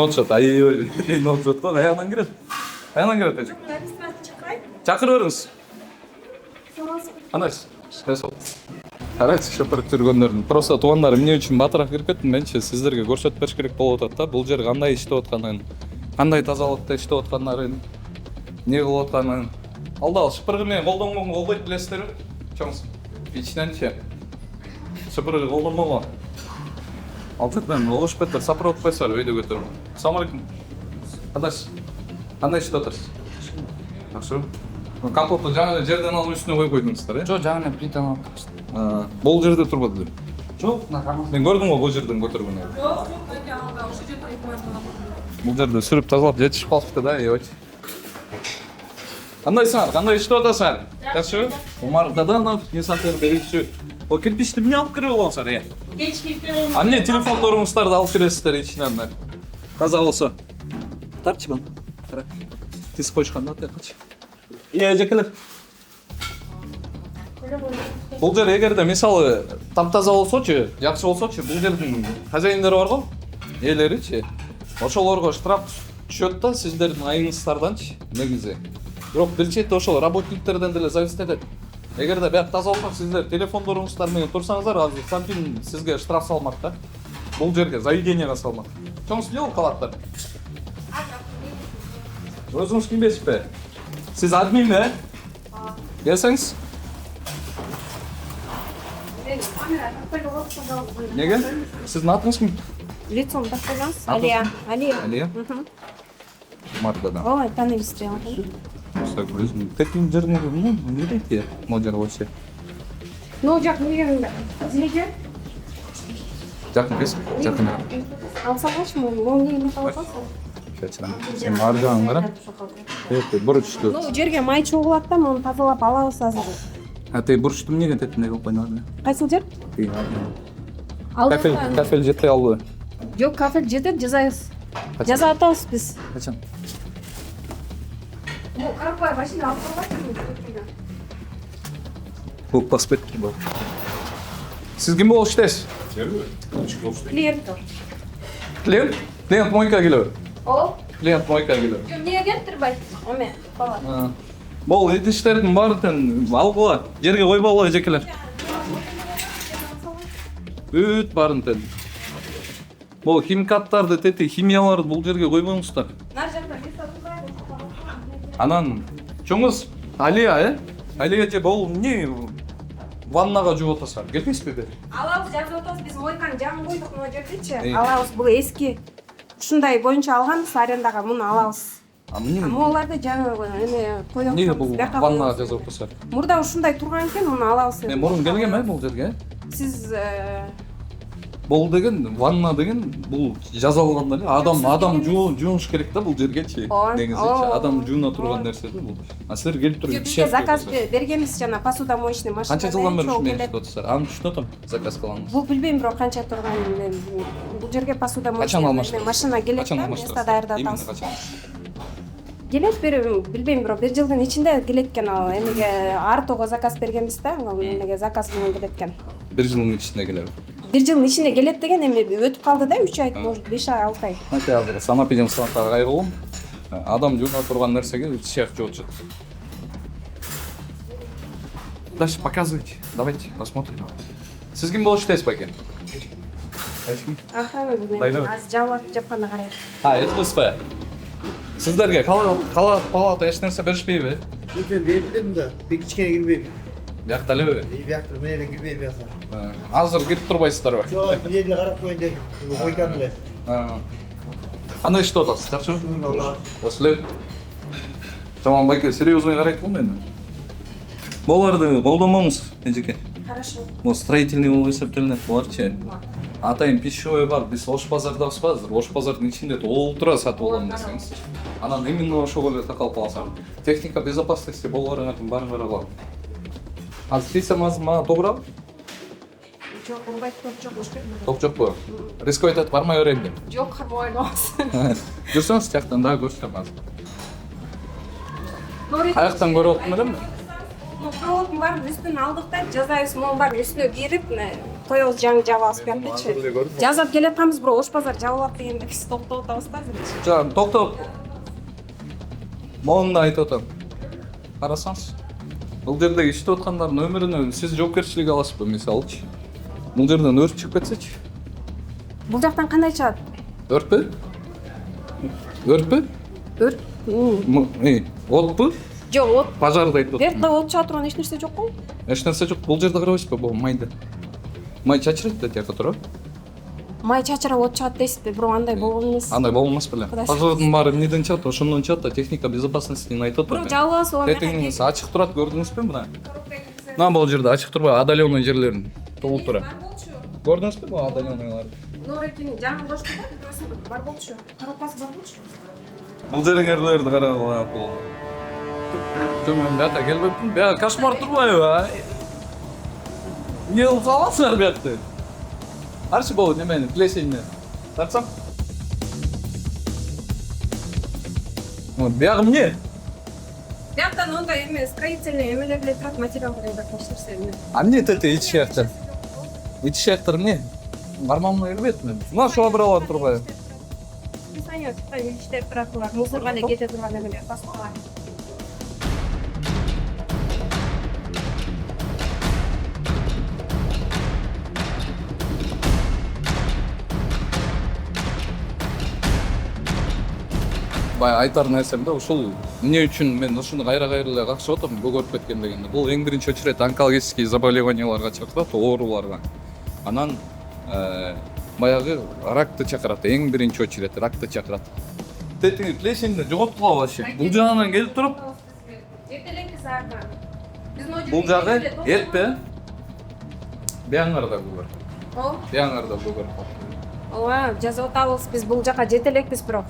отшат. Ай-ой, дейін отшат қой. Қаяғынан кіреді? Қаяғынан кіреді әжік? Шақыр өріңіз. Қанайсыз? Қарайсыз, шөпіріп жүргендердің. Просто туғандары мне үшін батырақ кіріп кеттім. Менше сіздерге көрсетіп беріш керек болып отады да. Бұл жер қандай іштеп отқанын, қандай тазалықта іштеп отқандарын, не қылып отқанын. Алдалы шыпырғымен қолданмауын қолдайды білесіздер ме? Чоңыз, печінен ше. Шыпырғы қолданмауға. Алтықпен олғыш беттер сапыр отпайсар, өйді көтеріп. Ассалаумалейкум. Қандай іштеп отырсыз? Жақсы. Компотты жаңа жерден алып үстіне қойып қойдыңыздар, е? Жоқ, жаңа плитаны алып тұрсыз. Бұл жерде тұрбады деп. Жоқ, нақамыз. Мен көрдім ғой бұл жерден көтерген. Бұл жерде сүріп тазалап жетішіп қалыпты да, ебать. Қандайсың, қандай іштеп отасың? Жақсы? Омар Даданов, не сахар беруші. О, кірпішті міне алып кіріп олыңыздар, е? А міне телефондарыңыздарды алып кіресіздер ішінен. Таза болса. Тартшы бан. Тез қойшқанда тәқач. Жекелер. Бұл жер егерде мысалы тап-таза болсочы, жақсы болсочы, бұл жердің хозяиндері бар ғой, иелері ше. Ошолорго штраф түшөт да сіздердің айыңыздарданчы негізі. Бирок билчейт ошол работниктерден деле зависит этет. Эгерде бияк таза болсо сиздер телефондоруңуздар менен турсаңыздар, азыр Сампин сизге штраф салмак да. Бул жерге заведенияга салмак. Чоңуз эмне болуп калаттар? Өзүңүз кимбесизби? Сиз админ бе? Келсеңиз. Неге? Сіздің атыңыз кім? Лицом покажись. Алия. Алия? Мардадан. Ой, танымсыз. Тәттің жеріне не дейді? Мол жер осы. Ну, жақын келгенде. Зілеге? Жақын кез? Жақын. Алсағаш мол нені қаласың? Сен ар жағын қара? Бұрышты. Ну, жерге май чоғылады да, оны тазалап алабыз азыр. Тей бұрышты неге тәттінде қылып қойнады? Қайсыл жер? Кафель жетпей алды. Жоқ, кафель жетеді, жазайыз. Жаза атауыз біз. Қачан? Қарапай, машина алып қойған. Көп басып кетті бұл. Сіз кім болып іштесіз? Клиент. Клиент? Клиент мойка келер. О? Клиент мойка келер. Жоқ, неге келіп бай? Оме, бала. Бұл едіштердің барын алғыла, жерге қойбауға жекелер. Бүт барын тен. Бұл химикаттарды, химияларды бұл жерге қойбауыңыздар. Нар жақта, бес атылбай. Анан, чоңыз, Алия, Алия же бұл не ваннаға жуып отасар, келмейсіз бе бері? Алабыз жазып отабыз, біз мойканы жаңын қойдық мына жердечи. Алабыз, бұл эски. Ушундай боюнча алганбыз, арендага муну алабыз. Моларды жаңы қойдық. Неге бұл ваннаға жазып отасар? Мурда ушундай турган экен, муну алабыз. Мен мурун келгем бұл жерге? Сиз Бұл деген, ванна деген, бұл жазалғанда адам жуыныш керек да бұл жергечи. Негізі, адам жуына тұрған нәрсе да бұл. Сіздер келіп тұрып бізге заказ бергенбиз жана посудомоечный машина. Қанша жылдан бері ушуну иштеп отурсуздар? Аны түшүнүп атам, заказ кылганыңыз. Бул билбейм, бирок канча турганын. Бул жерге посудомоечный машина келет да, место даярдап атабыз. Келет билбейм, бирок 1 жылдын ичинде келет экен ал. Эмеге Артого заказ бергенбиз да, эмеге заказ менен келет экен. 1 жылдын ичинде келеби? 1 жылдын ичинде келет деген эми өтүп калды да, 3 ай, может 5 ай, 6 ай. Азыр санапиден сантага кайрылым. Адам жууна турган нерсеге чек жуучу. Дальше показывайте. Давайте посмотрим. Сиз ким болуш иштейсиз бекен? Охрана бүгүн. Аз жабап жапканда карайт. Эсбиспе. Сиздерге кала палата эч нерсе беришпейби? Lütfen diyebilirim de bir kişiye girmeyeyim. Биякта элеби? İyi bir yaktır, ben girmeyeyim yasa. Азыр кирип турбайсыздарбы? Çok bir yerine karap koyun dedim. Koykan bile. Кандай иштеп атасыз? Жакшыбы? Осылай. Tamam байке, серьезный карайт болду эми. Буларды колдонмоңуз, эжеке. Хорошо. Бул строительный болуп эсептелинет, буларчы. Атайын пищевой бар, биз Ош базардабызбы азыр? Ош базардын ичинде толтура сатып алган нерсеңиз. Анан именно ошого эле такалып калсам. Техника безопасности болоорун баарын каралам. Азыр системаңыз мага тоогурабы? Жок, ырбайт топ жок. Топ жокпу? Рисковать этип бармай берейин деп. Жок, карбойлоңуз. Жүрсөңүз тияктан дагы көрсөтөм азыр. Аяктан көрүп атам элем. Проводдун баарын үстүнө алдык да, жазабыз монун баарын үстүнө берип, коебуз жаңы жабабыз бияктычы. Жазап келатканбыз, бирок Ош базар жабылат дегенде биз токтоп атабыз да азыр. Жан, токтоп. Монун айтып атам. Карасаңыз. Бул жерде иштеп аткандардын өмүрүнө сиз жоопкерчилик аласызбы, мисалычы? Бул жерден өрт чыгып кетсечи? Бул жактан кандай чыгат? Өртпү? Өртпү? Өрт? Отпу? Жок, от. Пожарды айтып атам. Берда от чыга турган эч нерсе жокпу? Эч нерсе жок. Бул жерде карабайсызбы, бул майды. Май чачырат да тияка тура. Май чачырап от чыгат дейсизби, бирок андай болгон эмес. Андай болмас беле. Кудайсы Пожардын баары эмнеден чыгат, ошондон чыгат да техника безопасностьтен айтып атат. Бирок жабылабыз ооба. Тетигиңиз ачык турат, көрдүңүзбү мына? Мына бул жерде ачык турбай, отдаленный жерлерин толуп тура. Көрдүңүзбү бул отдаленныйларды? Норекин жаңы кошту да, бар болчу. Карапасы бар болчу. Бул жердегилерди карап бул. Төмөн бата келбеппин. Бия кошмар турбайбы? Эмне кылып каласыңар биякта? Арчы болот немени, плесеньни. Тартсам. Биягы эмне? Бияктан ондай эме строительный эмелер эле турат, материалдар эле таштырса эме. А эмне тете ич жактар? Ич жактар эмне? Карманына келбетми? Мына ошого бир алып турбайбы? Санётта иштер турат булар, мусорго эле кете турган эмелер баскалар. Бай айтар нерсем да ушул эмне үчүн мен ушуну кайра эле какшап атам, көгөрүп кеткен дегенде. Бул эң биринчи очередь онкологический заболеванияларга чакырат, ооруларга. Анан баягы ракты чакырат, эң биринчи очередь ракты чакырат. Тетиги плесеньди жоготуп калабы вообще. Бул жагынан келип туруп, Эртеленки саатта. бул жагы эртпе. Бияңарда көгөр. О, Бияңарда көгөр. ооба, жазып атабыз, биз бул жака жете элекпиз бирок.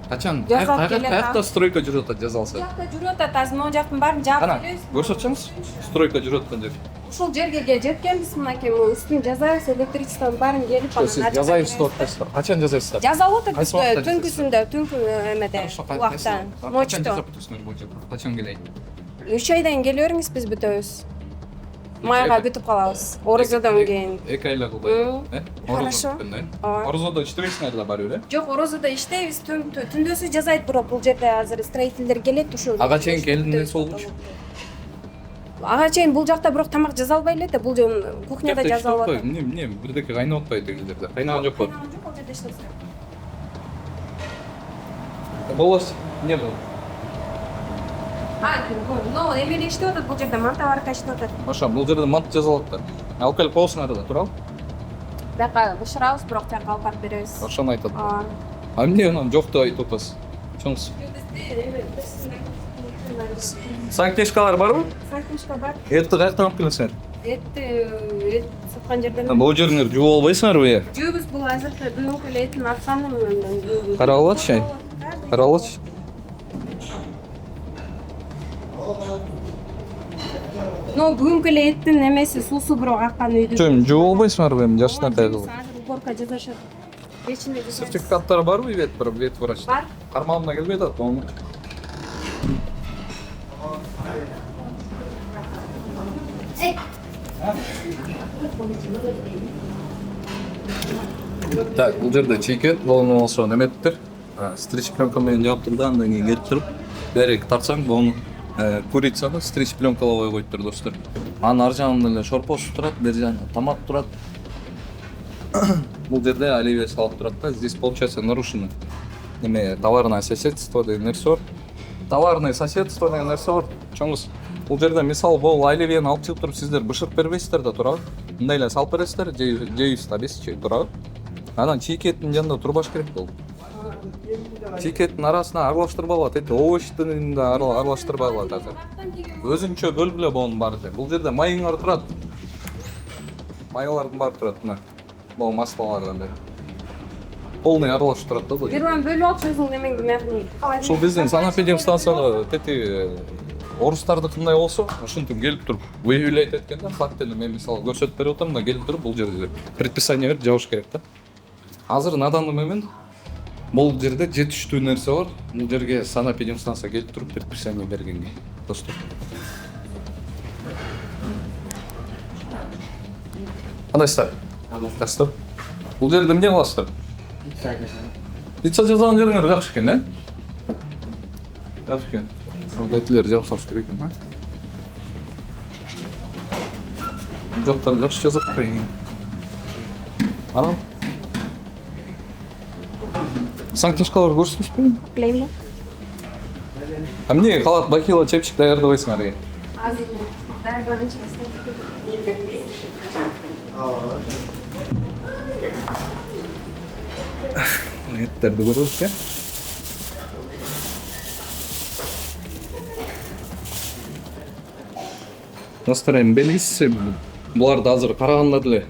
Качан? Жасап келет, Каякта стройка жүрүп атат Бул жазалса? жакта жүрүп атат, азыр могу жактын баарын жаап Кана, келебиз. көрсөтсөңүз. Стройка жүрүп аткан жер. Ушул жерге жеткенбиз, мынакей үстүн жазабыз, электричествонун баарын келип Сиз жазайсыз деп атасыздар. Качан жазасыздар? жазап атат Кайсы убакта түнкүсүндө, түнкү эмеде, убакта, Качан ночто. жазап атасыңар бул жерде? Качан келейин? 3 айдан келе бериңиз, биз бүтөбүз. Майга бүтүп калабыз. Орозодон кийин. 2 айла кылбайбы? Хорошо. Ооба. Орозодо иштебейсиңер да барып эле? Жок, Орозодо иштейбиз, түндөсү жазайт, бирок бул жерде азыр строительдер келет ушул. Ага чейин келинден солбучу. Ага чейин бул жакта бирок тамак жаза албай элет да, бул кухняда жаза алат. Эмне бирдеке кайнап атпайбы деген жерде? Кайнаган жокпу? Жок, ал жерде иштеп. Болос, эмне болду? Но эмеле иштеп атат, бул жерде монтоварка иштеп атат. Ошо, бул жерде мант жазалат да. Алып келип коесуңар да, туурабы? Бияка бышырабыз, бирок тияка алып барып беребиз. Ошону айтат. Ооба. А эмне анан жок деп айтып атасыз? Чоңуз. Сантехникалар барбы? Сантехника бар. Эрти каяктан алып келесиңер? Эт саткан жерден. Бул жериңер жууп албайсыңарбы? Жүүбүз бул азыркы бүгүнкү эле этин арканын жүүбүз. Карап алачы. Карап алачы. Но бүгүнкү эле эттин эмеси суусу бирок аккан үйдү. Жөн жууп албайсыңарбы эми жашынакай кылып? Азыр уборка жасашат. Вечине жасашат. Сертификаттары барбы вет врач? Бар. Кармагымда келбей атат, ону. Так, бул жерде чейке болуну болсо неметтир. Стрич пленка менен жаап туруп да, андан кийин келип туруп, берек тартсаң, бону курицаны стрич пленкалабай коюптур достор. Анын ар жагында эле шорпош турат, бер жагында томат турат. Бул жерде оливье салып турат да, здесь получается нарушено. неме товарное соседство деген нерсе бар. Товарное соседство деген нерсе бар. Чоңуз, бул жерде мисалы бул айливени алып чыгып туруп сиздер бышырып бербейсиздер да, туурабы? Мындай эле салып бересиздер, жейбиз да биз, туурабы? Анан чийкеттин жанында турбаш керек болду. Чийкеттин арасына аралаштырбагыла, эти овощтун да аралаштырбагыла азыр. Өзүнчө бөлүп эле болгон баары. Бул жерде майыңар турат. Майылардын баары турат мына. Бул маслалардан бери. Полный аралашып турат да бул. Бирван бөлүп алып өзүң немеңди мягний. Ушул биздин санэпидемстанцияга тети орустардыкындай болсо, ушинтип келип туруп выявлять эткен да, фактыны мен мисалы көрсөтүп берип атам да, келип туруп бул жерде предписание берип жабыш керек да. Азыр наданды момент бул жерде жетиштүү нерсе бар. Бул жерге санэпидемстанция келип туруп предписание бергенге. Достор. Кандайсыздар? Достор. Бул жерде эмне кыласыздар? Пицца жасаган жериңер жакшы экен, э? Жакшы экен. Этилер жабышсаш керек экен, а? Жоктор жакшы жасап коюң. Анан санкнижкалар көрсөтүшпү? Билейм. Эмне калат бакила чепчик даярдабайсыңар экен? Азыр даярданып Эттерди көрөбүз, э? Достор, эми белгисиз, буларды азыр караганда деле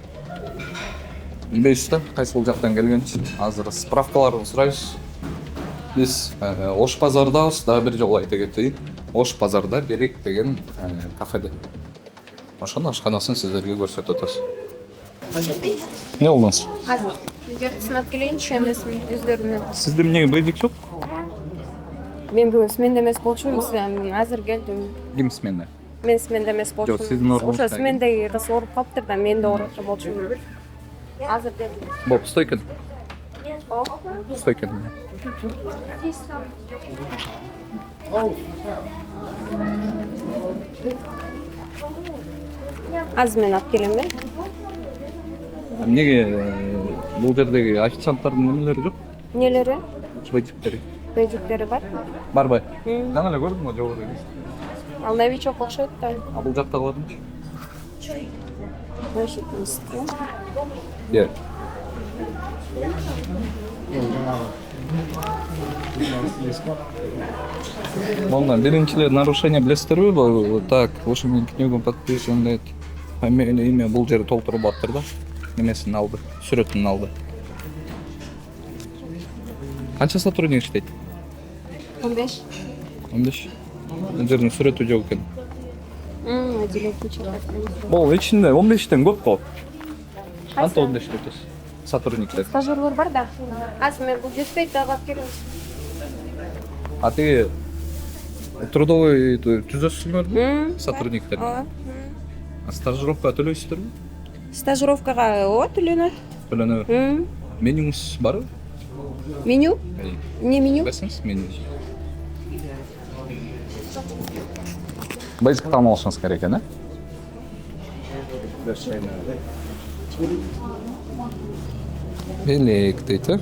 билбейбиз да, кайсыл жактан келгенин. Азыр справкаларын сурайбыз. Биз Ош базардабыз, дагы бир жолу айта кетейин. Ош базарда Берек деген кафеде. Ошонун ашканасын сиздерге көрсөтүп атабыз. Не болдуңуз? Азыр видеону сынап келейинчи, эмесин өздөрүнө. Сизде эмнеге бейдик жок? Мен бүгүн сменде эмес болчумун, азыр келдим. Ким сменде? Мен сменде эмес болчумун. Жок, сиздин ордуңузда. Ошо смендеги кыз ооруп калыптыр да, мен да ооруп болчумун. Азыр келдим. Боп, стойкын. Стойкын. Азыр мен алып келем, э? Эмнеге бул жердеги официанттардын немелери жок? Нелери? Бейджиктери. Бейджиктери бар. Барбай. Жаңы эле көрдүм го жогоруда. Ал новичок окшойт да. А бул жакта калатынчы? Иә. Можно, биринчилер нарушение билесиздерби? Так, ошо менин книгу подписан дейт. Фамилия, имя бул жерде толтуруп аттыр да. Немесин алды, сүрөтүн алды. Канча сотрудник иштейт? 15. 15. Бул жердин сүрөтү жок экен. Бул ичинде 15тен көп го. Канча 15 дейсиз? Сотрудниктер. Стажерлор бар да. Азыр мен бул жетпейт, дагы алып келем. А тиги трудовой түзөсүңөрбү? Сотрудниктер. А стажировка төлөйсүздөрбү? стажировкага ооба төлөнөт. Төлөнөт. Менюңуз барбы? Меню? Не меню? Берсеңиз меню. Basic almalısınız gereken, ha? Белек дейді.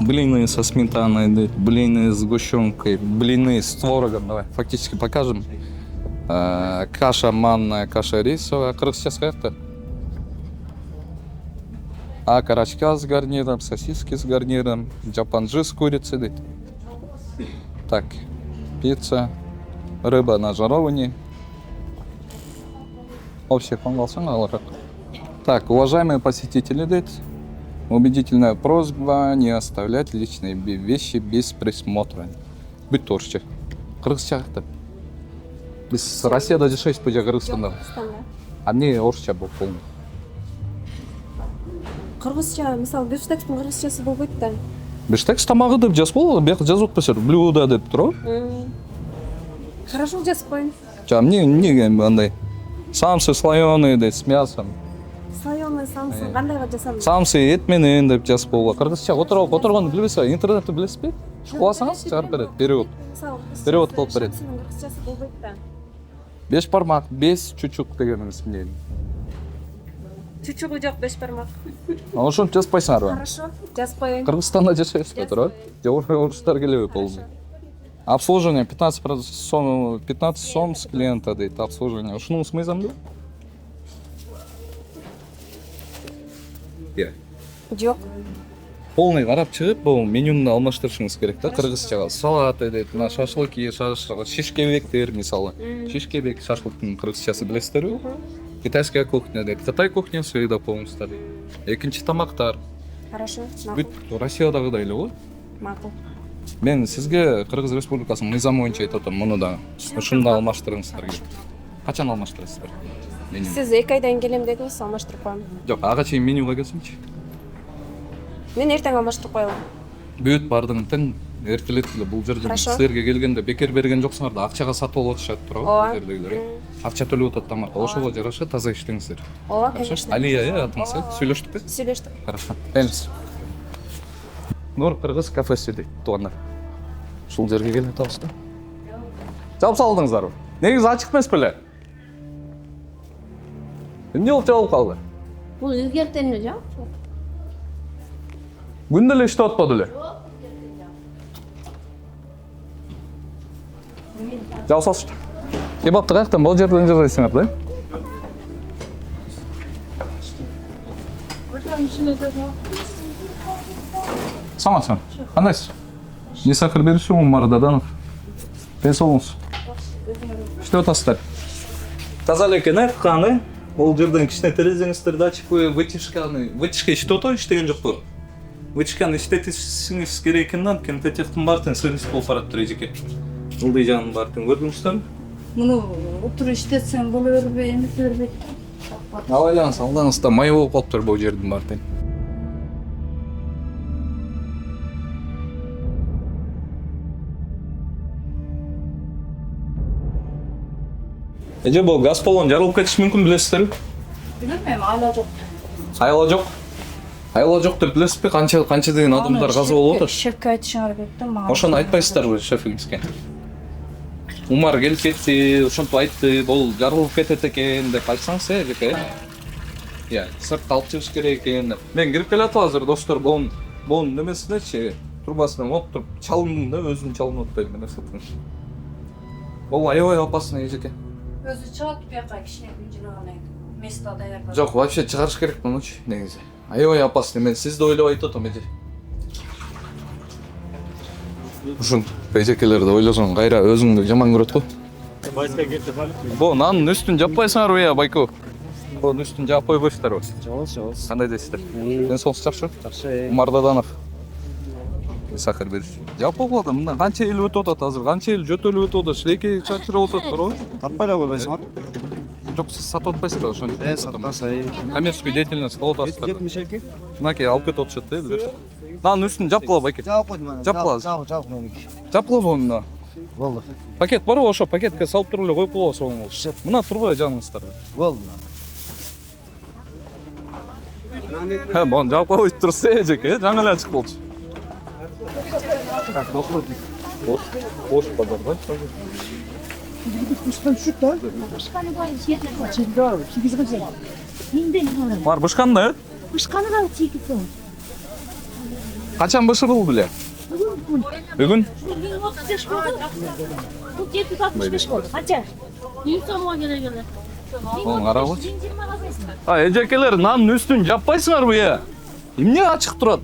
Блины со сметаной, блины с сгущенкой, блины с творогом. Давай, фактически покажем. Каша манная, каша рисовая. Кыргызча скажете? А карачка с гарниром, сосиски с гарниром, джапанджи с курицей. Дейді. Так, пицца, рыба на жаровании. Общий понгалсан, аллах. Так, уважаемые посетители, дейді. Убедительная просьба не оставлять личные вещи без присмотра. Быть торче. Кыргызча айтты. Біз Россияда жашайбыз бұл жер Кыргызстанда. А мне орысча бұл полный. Кыргызча, мисалы, бифштекстин кыргызчасы болбойт да. Бифштекс тамагы деп жазып бол, бияк жазып атпайсыздар. Блюдо деп туруп. Хорошо жазып коюн. Жа, эмнеге андай? Самсы слоёный дейт, с мясом. Слоёный самсы кандайга жасам? Самсы эт менен деп жазып болот. Кыргызча отурганды билбейсизби? Интернетти билесизби? Кыласаңыз чыгарып берет, перевод. Перевод кылып берет. Кыргызчасы болбойт да. 5 бармак, 5 чучук дегенimiz эмне? чучугу жок, 5 бармак. Ошентип жазбайсыңарбы? Хорошо, жазып коеюн. Кыргызстанда жашайсыздар, туура? Же орустар келеби болду? Обслуживание 15 сом с клиента дейт, обслуживание. Ушунуңуз мыйзамбы? Жок. Полный карап чыгып, бул менюну алмаштырышыңыз керек да, кыргызчага. Салат дейт, мына шашлыки, шишкебектер мисалы. Шишкебек шашлыктын кыргызчасы билесиздерби? Китайская кухня дейт, Кытай кухнясы да полностью дейт. Экинчи тамактар. Хорошо. Бүт Россиядагыдай эле го. Макул. Мен сизге Кыргыз Республикасынын мыйзамы боюнча айтып атам, муну да ушуну да алмаштырыңыздар керек. Качан алмаштырасыздар? Сиз 2 айдан келем дедиңиз, алмаштырып коем. Жок, ага чейин менюга келсимчи. Мен эртең алмаштырып коелам. Бүт бардыгын тең эртелеткиле бул жерде Хорошо. силерге келгенде бекер берген жоксуңар да, акчага сатып алып атышат туурабы Ооба. бул жердегилер. Акча төлөп атат тамакка, ошого жараша таза иштеңиздер. Ооба, Хорошо? конечно. Алия, атыңыз, сүйлөштүкпү? Сүйлөштүк. Хорошо. Келиңиз. Нур Кыргыз кафеси дейт, туугандар. Ушул жерге келип атабыз да. Жаап салдыңыздарбы? Негизи ачык эмес беле? Эмне болуп жабылып калды? Бул өзгертени жок. Күндө эле иштеп атпады эле. Жаап салышты. Кебапты каяктан бул жерден жасайсыңар да? Саламатсызбы. Кандайсыз? Нисахыр бериши Умар Даданов. Ден соолугуңуз. Иштеп атасыздар. Таза эле экен, каны. Бул жерден кичине терезеңиздерди ачып вытяжка иштеп атабы, иштеген жокпу? Вытяжканы иштетишиңиз керек экен да, анткени тетектин баардыгын сырыс болуп барат эжеке. Ылдый жагынын баардыгын көрдүңүздөрбү? Муну отуруп иштетсең боло бербей, эмес бербейт. Абайлаңыз, алдыңыз да май болуп калыптыр бул жердин баардыгы. Эже бул газ баллон жарылып кетиши мүмкүн, билесиздерби? Билбейм, айла жок. Айла жок. Айла жок деп билесизби? Канча деген адамдар каза болуп атат? Шефке айтышыңар керек да, мага. Ошону айтпайсыздарбы шефиңизге? Умар келип кетти, ошентип айтты, бул жарылып кетет экен деп айтсаңыз, эжеке. Сыртка алып чыгыш керек экен деп. Мен кирип келатып азыр достор, бул немесинечи, трубасынан отуруп чалындым да, өзүм чалынып атпайм мен эсептейм. Бул аябай опасный эжеке. Өзү чыгат бияка кичине күнжүрөгөн место даярдап. Жок, вообще чыгарыш керек мунучу негизи. Аябай опасный, мен сизди ойлоп айтып атам эже. Ушун эжекелерди ойлосоң кайра өзүңдү жаман көрөт го. Бу нанын үстүн жаппайсыңарбы я, Байко? Бунун үстүн жаап койбойсуздарбы? Жок. Кандай дейсиздер? Ден соолугуңуз жакшыбы? Жакшы. Умар Даданов. Сахар бериш. Жаап койгула да, мындан канча эл өтүп атат азыр, канча эл жөтөлүп өтүп атат, шилекей чачырып атат, туурабы? Тартпай эле койбойсуңар. Жок, сиз сатып атпайсыздар ошону. Сатпасай. Коммерческий деятельность кылып атасыздар. 72. Мынакей алып кетип атышат да элдер. Нанын үстүн жапкыла, Байке. Жаап койдум ана. Жапкылабыз. Жаап меники. Жапкыла муну. Болду. Пакет барбы, ошо пакетке салып туруп эле коюп коебуз оңой. Мына турбай жаныңыздар. Болду. Бон жаап койбойт турса эжеке, жаңы эле ачык болчу. Бош базар да. Бар бышкан да? Бышканы да чийгисе. Качан бышырылды беле? Бүгүн? 35 болду. Бул 765 болду. Канча? 100 сомго келе. Оң карагылчы. Эжекелер, нанын үстүн жаппайсыңарбы я? Эмне ачык турат?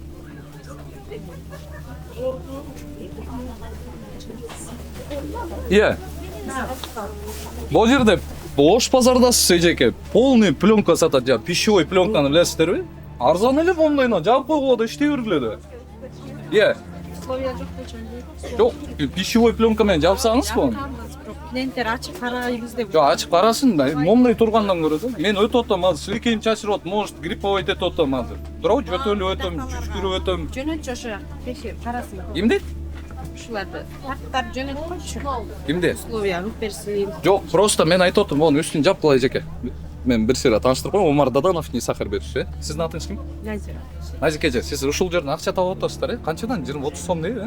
Бул жерде Ош базардасыз эжеке. Полный пленка сатат, жа пищевой пленканы билесиздерби? Арзан эле мондойно жаап койгула да иштей бергиле да. Жок, пищевой пленка менен жапсаңызбы? Клиенттер ачык карайбыз деп. Жок, ачык карасын, момдой тургандан көрө да. Мен өтүп атам, азыр силекейим чачырып атат, может грипповый этип атам азыр. Туурабы, жөтөлүп өтөм, чүчкүрүп өтөм. Жөнөтчү ошо текшер карасын. Эмне? Ушуларды тарттап жөнөтүп койчу. Эмне? Условия алып берсин. Жок, просто мен айтып атам, монун үстүн жапкыла эжеке. Мен бир сыйра тааныштырып коем, Умар Даданов, Сахар бериш, Сиздин атыңыз ким? Назира. Назик эже, сиз ушул жерден акча таап атасыздар, Канчадан? 20-30 сом дейби,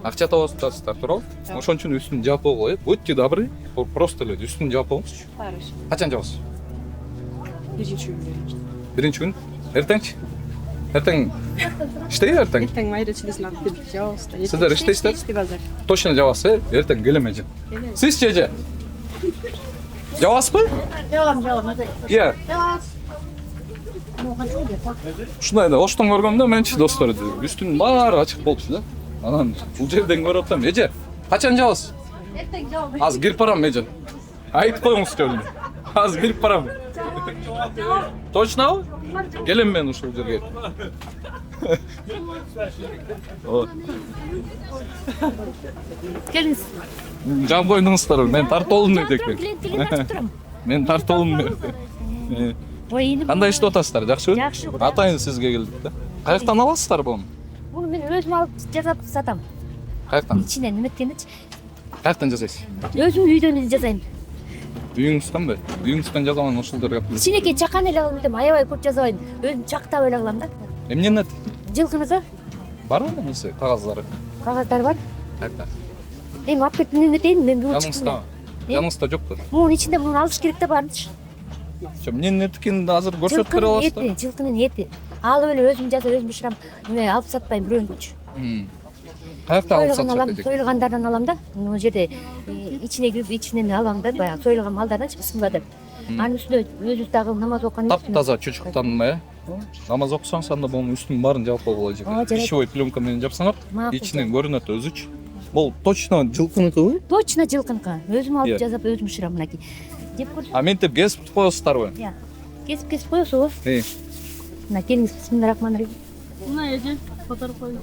Акча таап атасыздар, туурабы? Ошон үчүн үстүн жаап койгула, Будьте добры, просто эле үстүн жаап коюңузчу. Хорошо. Качан жабасыз? Биринчи күн. Эртеңчи. Эртең иштейби эртең? Эртең майра чилесин алып келип жабабыз да. Сиздер иштейсиздер? Ичти базар. Точно жабасыз, эртең келем эже. Сиз эже? Жабасызбы? Жабам. Иә. Ушундай да оштон көргөмдө менчи достор үстүнүн баары ачык болчу да. Анан бул жерден көрүп атам. Эже, качан жабасыз? Эртең жабам. Азыр кирип барам эже. Айтып коюңуз жолун. Азыр кирип барам. Точнобу? Келем мен ушул жерге. Келиңиз. Жам койдуңуздар, мен тартуулум экен. Турам. Мен тартуулум. Ой, Кандай иштеп атасыздар? Жакшыбы? Жакшы. Атайын сизге келдик да. Каяктан аласыздар буну? Буну мен өзүм алып жасап сатам. Каяктан? Ичинен неметкеничи. Каяктан жасайсыз? Өзүм үйдөн жасайм. Үйүңүздөнбү? Үйүңүздөн жазабан ошол жерге алып. Кичинекей чакан эле алып элем, аябай көп жасабайм. Өзүм чактап эле алам да. Эмнени? Жылкынызы Барбы эмеси? Кагаздары? кагаздар бар. Каяктан? Эми алып кетип неметейин, мен бүгүн Жаныңызда? Жаныңызда жокпу? Мунун ичинде муну алыш керек да барынчы. Эмнени экенин азыр көрсөтүп бере аласыздар? Жылкынын эти. Алып эле өзүм жасап, өзүм бышырам. Эме алып сатпайм бирөөнчү. Каяктан алып Сойлган алам, сатышат? сойлгандардан алам да. Мына жерде ичине кирип, ичинен алам да, баягы сойлган малдардан бисмилладеп. Анын үстүнө өзүбүз дагы намаз окуган Таптаза чучуктан э? Намаз окусаңыз анда бунун үстүнүн баарын жаап койгула жарайт. Пищевой пленка менен жапсаңар, Макул. ичинен көрүнөт өзүчү. Бул точно жылкыныкыбы? Точно жылкынка. Өзүм Иә. алып жасап, өзүм бышырам мынакей. Деп көрсөң. А ментип кесип коесуздарбы? Иә. Кесип коесузбу? Мына келиңиз, бисмиллахиррахманиррахим. Мына эже фотор коюп.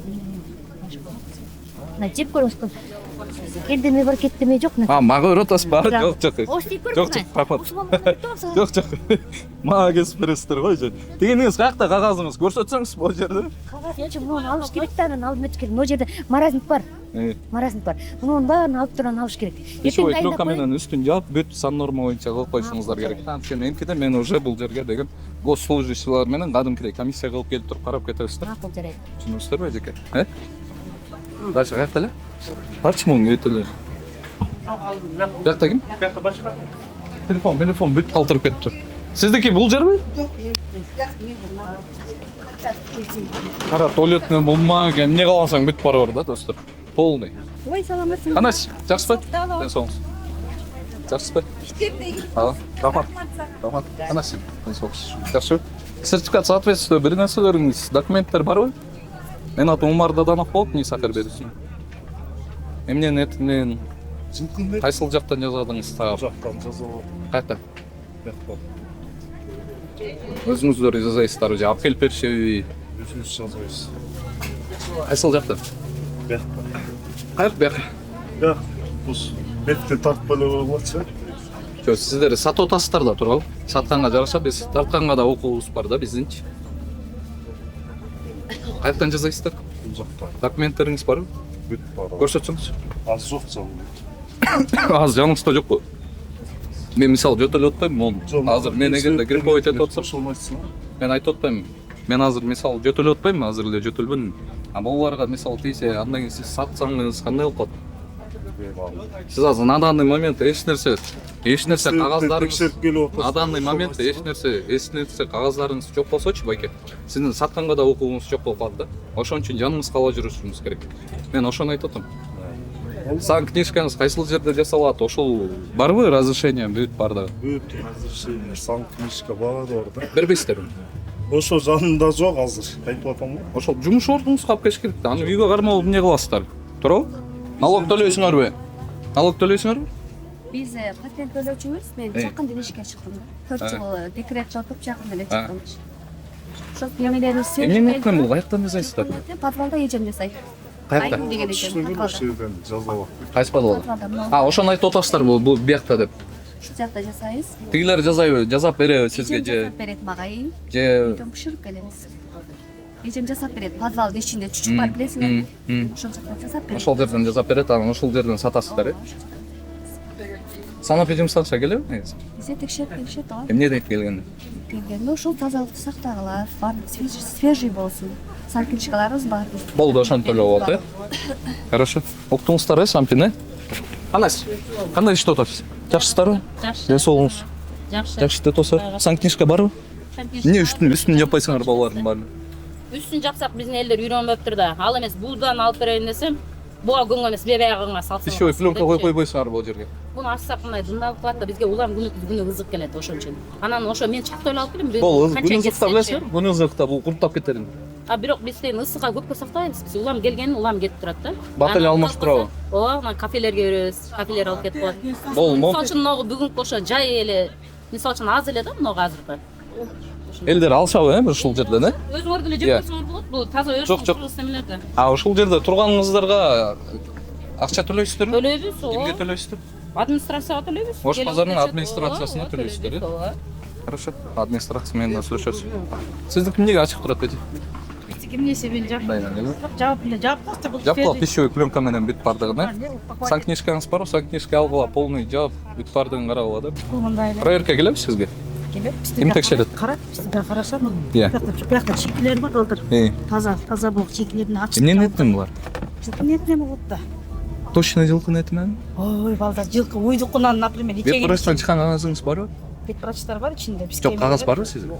Мына жеп көрүңүз. Келдеме бар, кеттеме жок. Мага көрүп атасызбы? Жок, жок. Ош дейт көрүп Жок, рахмат. Жок, жок. Мага кесип бересиздер го эже. Дегениңиз каякта кагазыңыз көрсөтсөңүз бул жерде? Кагаз муну алыш керек да, анан алып метиш керек. Могу жерде маразмик бар. Маразмик бар. Мунун баарын алып туран алыш керек. Пищевой пленка менен үстүн жаап, бүт сан норма боюнча кылып коюшуңуздар керек. Анткени эмкиде мен уже бул жерге деген госслужащийлар менен кадимкидей комиссия кылып келип туруп карап кетебиз да. Макул, жарайт. Түшүнүңүздөрбү эжеке? Дальше каякта эле? Барчы муну өтөлө. Биякта ким? Бияқта башка. Телефон бүт калтырып кетти. Сиздики бул жерби? Кара, туалетный бумага, эмне кааласаң бүт бары бар да, достор. Полный. Ой, саламатсызбы? Анаш, жакшысызбы? Ден соңуңуз. Жакшысызбы? Рахмат. Рахмат. Анаш, ден соңуңуз. Жакшыбы? Сертификат соответствия бир нерселериңиз, документтер барбы? Мен атым Умар Даданов болуп, Нисахар берисин. Эмнени этинен кайсыл жактан жазадыңыз тагы? Жактан жазалап. Каяктан? Өзүңүздөр жазайсыздар же алып келип беришеби? Өзүбүз жазабыз. Кайсыл жактан? Бияқта. Каяк бияк? Бияқ. Бус бетке тартып эле болчу. Жок, сиздер сатып атасыздар да туурабы? Сатканга жараша, биз тартканга да окуубуз бар да биздинчи. Каяктан жазайсыздар? Бул жактан. Документтериңиз барбы? Бүт бар. Көрсөтсөңүз. Az жок жан. Азыр жаныңызда жокпу? Мен мисалы жөтөлүп атпайм мону. Азыр мен эгерде грипповать этип атсам, мен айтып атпайм. Мен азыр мисалы жөтөлүп атпайм, азыр эле жөтөлбүн. А буларга мисалы тийсе, андан кийин сиз сатсаңыз кандай болуп калат? Сиз азыр на данный момент эч нерсе кагаздарыңыз, на данный момент эч нерсе кагаздарыңыз жок болсочу, байке, сиздин сатканга да укугуңуз жок болуп калат да. Ошон үчүн жаныңыз кала жүрүшүңүз керек. Мен ошону айтып атам. Сан книжкаңыз кайсыл жерде жасалат? Ошол барбы разрешение? Бүт бар да. Бүт разрешение, сан книжка бар да. Бербейсиздерби? Ошо жанында жок азыр. Айтып атам го. Ошол жумуш ордуңузга алып келиш керек да. Аны үйгө кармап эмне кыласыздар? Туурабы? Налог төлөйсүңөрбү? Налог төлөйсүңөрбү? Биз патент төлөөчүбүз. Мен жакын эле ишке чыктым. 4 жыл декрет жатып жакын эле чыктым. Ошол эмелерибиз Эмне экен бул? Каяктан жасайсыздар? подвалда эжем жасайт. Каякта? Деген экен. Ошодон жазалап. Кайсы подвал? Ошону айтып атасыздар бул биякта деп. Ушул жакта жасайбыз. Тигилер жасайбы? Жасап береби сизге же? Жасап берет мага. Же Үйдөн бышырып келебиз. Эжем жасап берет. Подвалдын ичинде чучук бар, билесиңерби? Ошол жакта жасап берет. ошол жерден жасап берет, анан ошол жерден сатасыздар, э? Санэпидемстанция келеби негизи? Бизе текшеришет го. Эмне дейт келгенде? Келгенде ошол тазалыкты сактагыла, баардык свежий болсун. Сан книжкаларыбыз бар. Болду, ошентип эле болот, э? Хорошо. Уктуңуздар, э, Сампин, э? Анас, кандай иштеп атасыз? Жакшысыздарбы? Жакшы. Ден соолугуңуз? Жакшы. Жакшы деп атасыздар. Сан книжка барбы? эмне үстүн жаппайсыңар балалардын баарын? Үстүн жапсак биздин элдер үйрөнбөптүр да. Ал эмес буудан алып берейин десем, буга көңгө эмес бебегиңа салсаң. Пищевой пленка коюп койбойсуңар бул жерге. Буну ачсак мындай дымдалып калат да бизге улам күнү кызык келет ошон үчүн. Анан ошо мен чактойлуп алып келем. Бул күнү ызыкта билесиңер? Күнү ызыкта бул курттап кетер. А бирок биз тен ысыкка көпкө сактайбыз. Биз улам келгенин улам кетип турат да. Баттеле алмаштырабы? Ооба, анан кафелерге беребиз. Кафелер алып кетип коет. Болмок. Мисалы үчүн могу бүгүнкү ошо жай эле, мисалы үчүн аз эле да могу азыркы. Элдер алышабы, ушул жерден, Өзүңөр деле жеп койсоңор болот. Бул таза өз немелер да. А ушул жерде турганыңыздарга акча төлөйсүздөр? Төлөйбүз, Кимге төлөйсүздөр? Администрацияга төлөйбүз. Ош базарынын администрациясына төлөйсүздөр, Ооба. Хорошо. Администрация менен да сүйлөшөсүз. Сиздики эмнеге ачык турат эти? Эмнеси мен Жапкыла пищевой пленка менен бүт бардыгын, Санкнижкаңыз барбы? Санкнижка алгыла полный жап, бүт бардыгын карагыла да. Проверка келеби сизге? Ким текшерет? Карап, да карасам. Иә. Бияқта чекилер бар олдыр. Таза бул чекилерин ачып. Эмнени эттин булар? Жылкы этине болот да. Точно жылкынын этинен? Ой, балдар, жылкы уйдукунан, например, Бет врачтан чыккан кагазыңыз барбы? Бет врачтар бар ичинде. Жок, кагаз барбы сизде?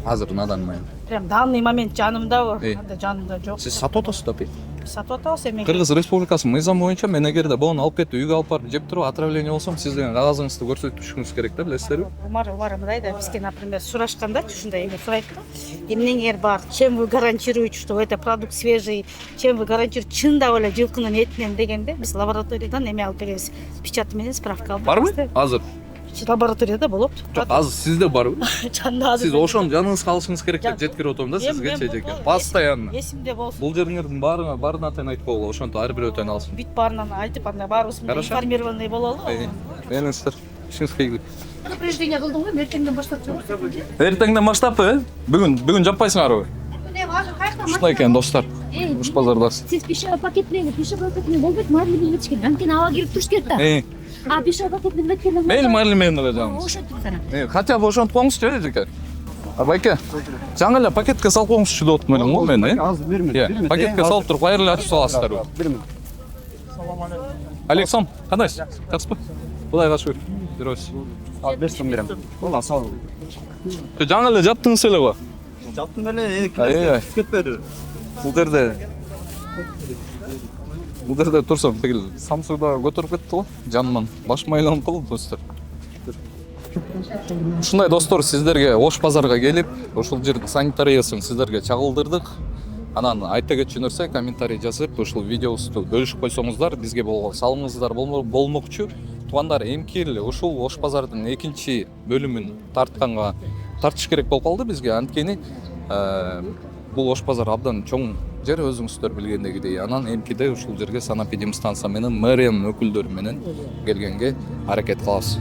Азыр надан мен. Прям данный момент жанымдабы? Анда жанымда жок. Сиз сатып атасыз да? Сатып атабыз эми. Кыргыз Республикасынын мыйзамы боюнча мен эгерде буну алып кетип үйгө алып барып жеп туруп отравление болсом, сиз деген кагазыңызды көрсөтүшүңүз керек да, билесиздерби? Умар мындай да бизге, например, сурашканда ушундай эме сурайт да. Эмнеңер бар? Чем вы гарантируете, что это продукт свежий? Чем вы гарантируете, чындап эле жылкынын этинен дегенде биз лабораториядан эме алып келебиз. Печать менен справка алып Барбы? Азыр. Лабораторияда болот. Жок, азыр сизде барбы? Жанында Сиз ошону жаныңызга алышыңыз керек деп жеткирип отурум да сизге чечеке. Постоянно. Эсимде болсун. Бул жериңердин баарына тең айтып койгула, ошентип ар бирөө тең алсын. Бүт баарынан айтып, анда баарыбыз информированный бололу. Меніңіздер, ішіңіз келді. Предупреждение кылдым го, эртеңден баштап чыгып. Эртеңден баштап, бүгүн жаппайсыңарбы? Ушундай экен, достор. Уш базардасыз. Сиз пищевой пакет менен болбойт, майлы билбетиш керек. Анткени аба кирип туруш керек да. А пищевой пакет менен кеткенде Мейли майлы менен эле жаңыз. ошентип кана. Хотя бы ошентип коюңузчу эжеке. Байке, жаңы эле пакетке салып коюңузчу деп атам элем го мен, Азыр берме. Пакетке салып туруп кайра эле ачып саласыздарбы? Берме. Алексом, кандайсыз? Жақсы. Кудайга шүгүр. Жүрөсүз. Ал 5 сом берем. Болла, сау бол. Жаңы эле жаптыңыз эле го. Жаптым эле, кетпеди. Бул жерде турсам, тигил Самсуда көтөрүп кетти го. Жаныман башым айланып калды, достор. Ушундай достор, сиздерге Ош базарга келип, ушул жердин санитариясын сиздерге чагылдырдык. Анан айта кетчү нерсе комментарий жазып, ушул видеобузду бөлүшүп койсоңуздар, бизге болгон салымыңыздар болмокчу. Туугандар, эмки эле ушул Ош базардын экинчи бөлүмүн тартыш керек болуп калды бизге. Анткени бул Ош базар абдан чоң жер, өзүңүздөр билгендегидей. Анан эмкиде ушул жерге санэпидемстанция менен мэриянын өкүлдөрү менен келгенге аракет кылабыз.